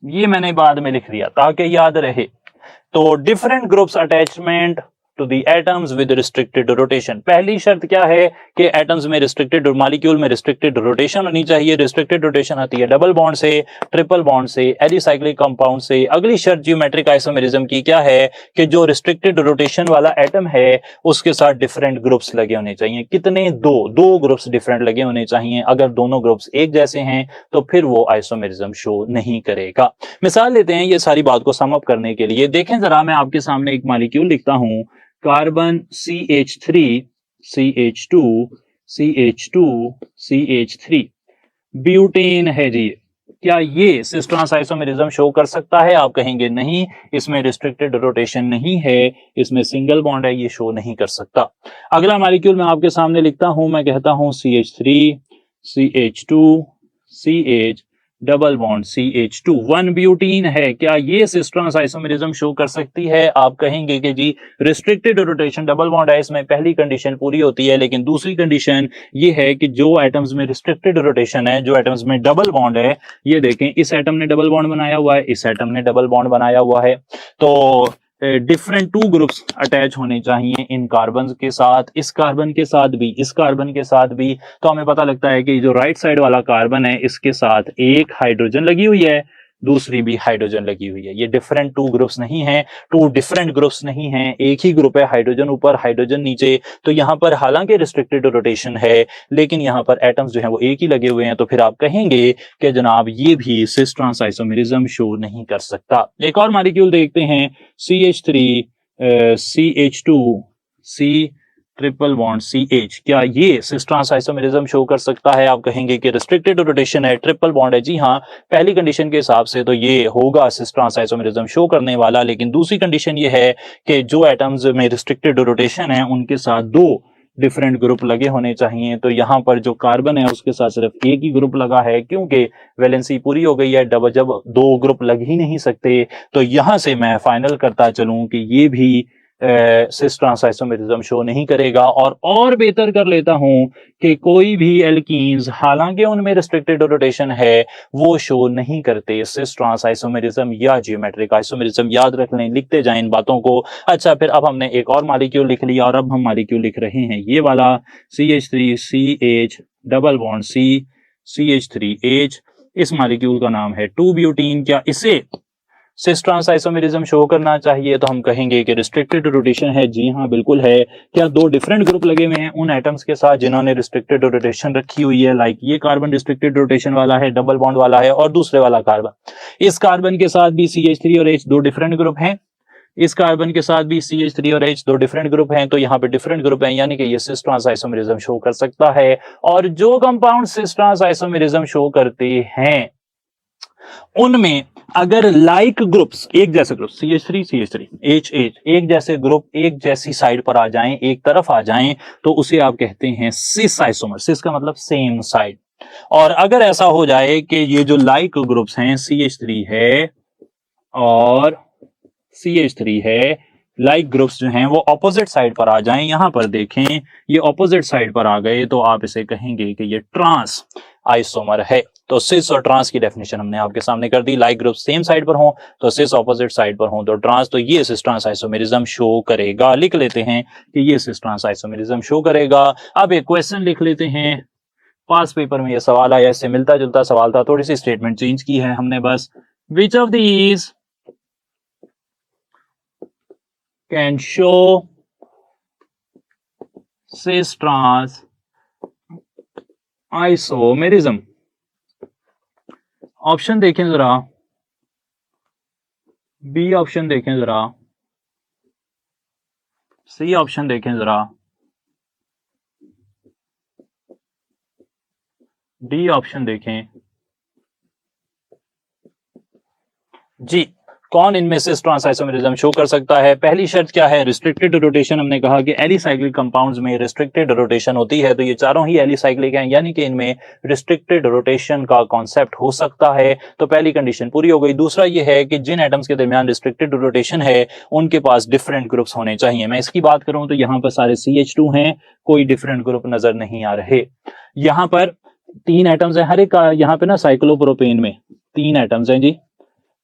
ये मैंने बाद में लिख दिया ताकि याद रहे। तो different groups attachment to the atoms with restricted rotation, पहली शर्त क्या है कि एटम्स में रिस्ट्रिक्टेड, मॉलिक्यूल में रिस्ट्रिक्टेड रोटेशन होनी चाहिए। रिस्ट्रिक्टेड रोटेशन आती है डबल बॉन्ड से, ट्रिपल बॉन्ड से, एलिसाइक्लिक कंपाउंड से। अगली शर्त जियोमेट्रिक आइसोमेरिज्म की क्या है कि जो रिस्ट्रिक्टेड रोटेशन वाला एटम है उसके साथ डिफरेंट ग्रुप्स लगे होने चाहिए। कितने? दो ग्रुप्स डिफरेंट लगे होने चाहिए। अगर दोनों ग्रुप्स एक जैसे हैं तो फिर वो आइसोमेरिज्म शो नहीं करेगा। मिसाल लेते हैं ये सारी बात को सम अप करने के लिए। देखें जरा, मैं आपके सामने एक मॉलिक्यूल लिखता हूं, carbon CH3 CH2 CH2 CH3 butane है जी। क्या ये सिस ट्रांस आइसोमेरिज्म शो कर सकता है? आप कहेंगे नहीं, इसमें रिस्ट्रिक्टेड रोटेशन नहीं है, इसमें सिंगल बॉन्ड है, ये शो नहीं कर सकता। अगला मॉलिक्यूल मैं आपके सामने लिखता हूं, मैं कहता हूं CH3 CH2 CH double bond CH2 1 butene है। क्या ये सिस ट्रांस आइसोमेरिज्म शो कर सकती है? आप कहेंगे कि जी रिस्ट्रिक्टेड रोटेशन डबल बॉन्ड है, इसमें पहली कंडीशन पूरी होती है, लेकिन दूसरी कंडीशन ये है कि जो एटम्स में रिस्ट्रिक्टेड रोटेशन है, जो एटम्स में डबल बॉन्ड है, ये देखें इस एटम ने डबल बॉन्ड बनाया हुआ है, इस एटम ने डबल बॉन्ड बनाया हुआ है, तो डिफरेंट टू ग्रुप्स अटैच होने चाहिए इन कार्बन के साथ, इस कार्बन के साथ भी, इस कार्बन के साथ भी। तो हमें पता लगता है कि जो राइट साइड वाला कार्बन है इसके साथ एक हाइड्रोजन लगी हुई है, दूसरी भी हाइड्रोजन लगी हुई है। ये डिफरेंट टू ग्रुप्स नहीं है, टू डिफरेंट ग्रुप्स नहीं है, एक ही ग्रुप है, हाइड्रोजन ऊपर हाइड्रोजन नीचे। तो यहां पर हालांकि रिस्ट्रिक्टेड रोटेशन है लेकिन यहां पर एटम्स जो है वो एक ही लगे हुए हैं, तो फिर आप कहेंगे कि जनाब ये भी सिस ट्रांस आइसोमेरिज्म शो नहीं कर सकता। एक और मॉलिक्यूल देखते हैं, CH3 CH2 C triple bond CH। क्या ये सिस ट्रांस आइसोमेरिज्म शो कर सकता है? आप कहेंगे कि रिस्ट्रिक्टेड रोटेशन है, ट्रिपल बॉन्ड है। जी हाँ, पहली कंडीशन के हिसाब से तो ये होगा सिस ट्रांस आइसोमेरिज्म शो करने वाला, लेकिन दूसरी कंडीशन ये है कि जो एटम्स में रिस्ट्रिक्टेड रोटेशन है उनके साथ दो डिफरेंट ग्रुप लगे होने चाहिए। तो यहाँ पर जो कार्बन है उसके साथ सिर्फ एक ही ग्रुप लगा है, क्योंकि वैलेंसी पूरी हो गई है, जब दो ग्रुप लग ही नहीं सकते। तो यहां से मैं फाइनल करता चलूं कि ये भी सिस ट्रांस आइसोमेरिज्म शो नहीं करेगा। और बेहतर कर लेता हूं कि कोई भी एल्कीन्स हालांकि उनमें रिस्ट्रिक्टेड रोटेशन है वो शो नहीं करते सिस ट्रांस आइसोमेरिज्म या जियोमेट्रिक आइसोमेरिज्म। याद रख लें, लिखते जाएं इन बातों को। अच्छा, फिर अब हमने एक और मॉलिक्यूल लिख लिया और अब हम मॉलिक्यूल लिख रहे हैं ये वाला CH3 CH double bond CH3H। इस मॉलिक्यूल का नाम है 2 ब्यूटीन। क्या इसे सिस ट्रांस आइसोमेरिज्म शो करना चाहिए? तो हम कहेंगे कि रिस्ट्रिक्टेड रोटेशन है। जी हाँ, बिल्कुल है। क्या दो डिफरेंट ग्रुप लगे हुए हैं उन एटम्स के साथ जिन्होंने रिस्ट्रिक्टेड रोटेशन रखी हुई है? लाइक ये कार्बन रिस्ट्रिक्टेड रोटेशन वाला है, डबल बॉन्ड वाला है, और दूसरे वाला कार्बन, इस कार्बन के साथ भी CH3 और H दो डिफरेंट ग्रुप हैं, इस कार्बन के साथ भी CH3 और H दो डिफरेंट ग्रुप हैं। तो यहाँ पे डिफरेंट ग्रुप हैं, यानी कि ये सिस ट्रांस आइसोमेरिज्म शो कर सकता है। और जो compound cis trans isomerism show करते हैं उनमें अगर लाइक ग्रुप्स, एक जैसे ग्रुप CH3 H एक जैसे ग्रुप एक जैसी साइड पर आ जाएं, एक तरफ आ जाएं, तो उसे आप कहते हैं सिस आइसोमर। सिस का मतलब सेम साइड। और अगर ऐसा हो जाए कि ये जो लाइक ग्रुप्स हैं CH3 है और CH3 है, लाइक ग्रुप्स जो हैं वो ऑपोजिट साइड पर आ जाएं। यहां पर देखें, ये ऑपोजिट साइड पर आ गए तो आप इसे कहेंगे कि ये ट्रांस आइसोमर है। तो सिस और ट्रांस की डेफिनेशन हमने आपके सामने कर दी। लाइक ग्रुप सेम साइड पर हो तो सिस ऑपोजिट साइड पर हो तो ट्रांस, तो ये सिस ट्रांस आइसोमेरिज्म शो करेगा। लिख लेते हैं कि ये सिस ट्रांस आइसोमेरिज्म शो करेगा। अब एक क्वेश्चन लिख लेते हैं, पास पेपर में ये सवाल आया, इससे मिलता जुलता सवाल था, थोड़ी सी स्टेटमेंट चेंज की है हमने बस। Which of these can show cis trans isomerism? Option देखें जरा, बी ऑप्शन देखें जरा, सी ऑप्शन देखें जरा, डी ऑप्शन देखें। जी, कौन इनमें से ट्रांस आइसोमेरिज्म शो कर सकता है? पहली शर्त क्या है? Restricted rotation. हमने कहा कि एलिसाइक्लिक कंपाउंड्स में रिस्ट्रिक्टेड रोटेशन होती है, तो ये चारों ही एलिसाइक्लिक हैं, यानी कि इनमें रिस्ट्रिक्टेड रोटेशन का कॉन्सेप्ट हो सकता है। तो पहली कंडीशन पूरी हो गई। दूसरा ये है कि जिन एटम्स के दरमियान रिस्ट्रिक्टेड रोटेशन है उनके पास डिफरेंट ग्रुप्स होने चाहिए। मैं इसकी बात करूं तो यहां पर सारे CH2 हैं, कोई डिफरेंट ग्रुप नजर नहीं आ रहे। यहां पर 3 एटम्स हैं, हर एक का यहां पे ना साइक्लोप्रोपेन में 3 एटम्स हैं जी,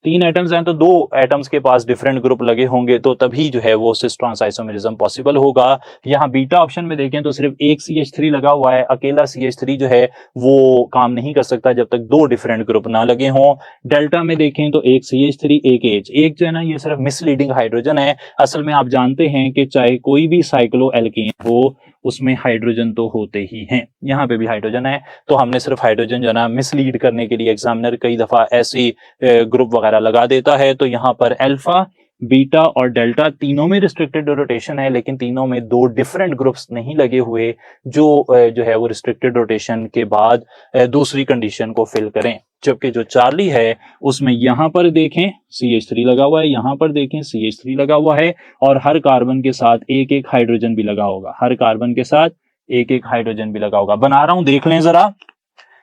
3 एटम्स हैं तो 2 एटम्स के पास डिफरेंट ग्रुप लगे होंगे, तो तभी जो है वो सिस ट्रांस आइसोमेरिज्म पॉसिबल होगा। यहाँ बीटा ऑप्शन में देखें तो सिर्फ एक CH3 लगा हुआ है, अकेला CH3 जो है वो काम नहीं कर सकता जब तक 2 डिफरेंट ग्रुप ना लगे हों। डेल्टा में देखें तो एक CH3 एक H, एक जो है ना ये सिर्फ मिसलीडिंग हाइड्रोजन है। असल में आप जानते हैं कि चाहे कोई भी साइक्लो एल्कीन हो उसमें हाइड्रोजन तो होते ही हैं, यहाँ पे भी हाइड्रोजन है, तो हमने सिर्फ हाइड्रोजन जो है ना मिसलीड करने के लिए एग्जामिनर कई दफा ऐसी ग्रुप वगैरह लगा देता है। तो यहाँ पर अल्फा, बीटा और डेल्टा तीनों में रिस्ट्रिक्टेड रोटेशन है, लेकिन तीनों में 2 डिफरेंट ग्रुप्स नहीं लगे हुए जो है वो रिस्ट्रिक्टेड रोटेशन के बाद दूसरी कंडीशन को फिल करें। जबकि जो चार्ली है उसमें यहां पर देखें CH3 लगा हुआ है, यहां पर देखें CH3 लगा हुआ है, और हर कार्बन के साथ एक एक हाइड्रोजन भी लगा होगा, हर कार्बन के साथ एक एक हाइड्रोजन भी लगा होगा। बना रहा हूं, देख लें जरा,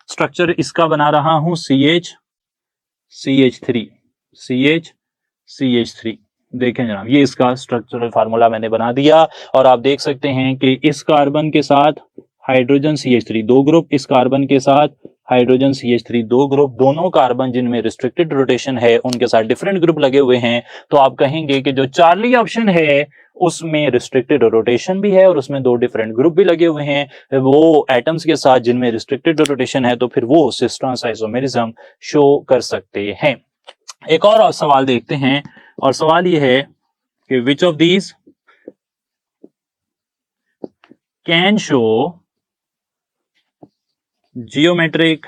स्ट्रक्चर इसका बना रहा हूं, CH3 CH3। देखें जनाब, ये इसका स्ट्रक्चरल फार्मूला मैंने बना दिया, और आप देख सकते हैं कि इस कार्बन के साथ हाइड्रोजन CH3 2 ग्रुप, इस कार्बन के साथ हाइड्रोजन CH3 2 ग्रुप, दोनों कार्बन जिनमें रिस्ट्रिक्टेड रोटेशन है उनके साथ डिफरेंट ग्रुप लगे हुए हैं। तो आप कहेंगे कि जो चार्ली ऑप्शन है उसमें रिस्ट्रिक्टेड रोटेशन भी है और उसमें 2 डिफरेंट ग्रुप भी लगे हुए हैं वो एटम्स के साथ जिनमें रिस्ट्रिक्टेड रोटेशन है, तो फिर वो सिस ट्रांस आइसोमेरिज्म शो कर सकते हैं। एक और सवाल देखते हैं, और सवाल ये है कि विच of these can show geometric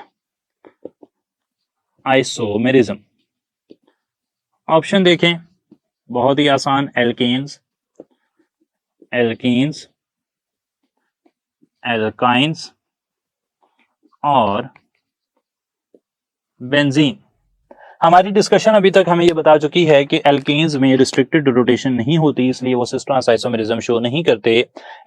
isomerism? Option देखें, बहुत ही आसान, एल्केन्स, एल्काइंस और बेंजीन। हमारी डिस्कशन अभी तक हमें यह बता चुकी है कि एल्केन्स में रिस्ट्रिक्टेड रोटेशन नहीं होती, इसलिए वो सिस ट्रांस आइसोमेरिज्म शो नहीं करते।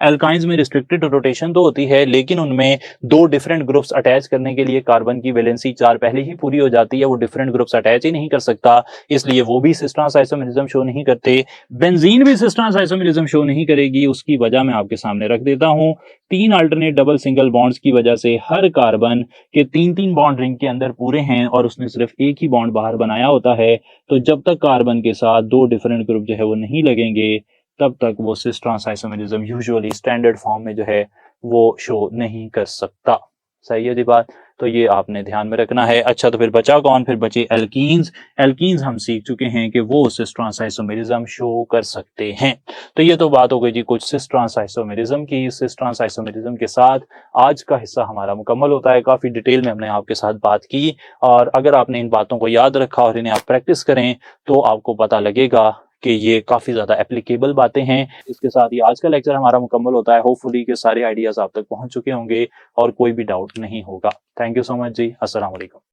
एल्काइंस में रिस्ट्रिक्टेड रोटेशन तो होती है, लेकिन उनमें 2 डिफरेंट ग्रुप्स अटैच करने के लिए कार्बन की वैलेंसी 4 पहले ही पूरी हो जाती है, वो डिफरेंट ग्रुप्स अटैच ही नहीं कर सकता, इसलिए वो भी सिस ट्रांस आइसोमेरिज्म शो नहीं करते। बेंजीन भी सिस ट्रांस आइसोमेरिज्म शो नहीं करेगी, उसकी वजह मैं आपके सामने रख देता हूं। 3 अल्टरनेट डबल सिंगल बॉन्ड्स की वजह से हर कार्बन के 3-3 बॉन्ड रिंग के अंदर पूरे हैं और उसने सिर्फ एक ही बॉन्ड बाहर बनाया होता है। तो जब तक कार्बन के साथ 2 डिफरेंट ग्रुप जो है वो नहीं लगेंगे, तब तक वो cis trans isomerism usually standard form में जो है वो शो नहीं कर सकता। सही है जी बात, तो ये आपने ध्यान में रखना है। अच्छा, तो फिर बचा कौन? फिर बचे एल्कीन्स। एल्कीन्स हम सीख चुके हैं कि वो सिस ट्रांस आइसोमेरिज्म शो कर सकते हैं। तो ये तो बात हो गई जी कुछ सिस ट्रांस आइसोमेरिज्म की। सिस ट्रांस आइसोमेरिज्म के साथ आज का हिस्सा हमारा मुकम्मल होता है। काफी डिटेल में हमने आपके साथ बात की, और अगर आपने इन बातों को याद रखा और इन्हें आप प्रैक्टिस करें तो आपको पता लगेगा कि ये काफी ज्यादा एप्लीकेबल बातें हैं। इसके साथ ही आज का लेक्चर हमारा मुकम्मल होता है। होपफुली के सारे आइडियाज आप तक पहुंच चुके होंगे और कोई भी डाउट नहीं होगा। थैंक यू सो मच जी। अस्सलाम वालेकुम।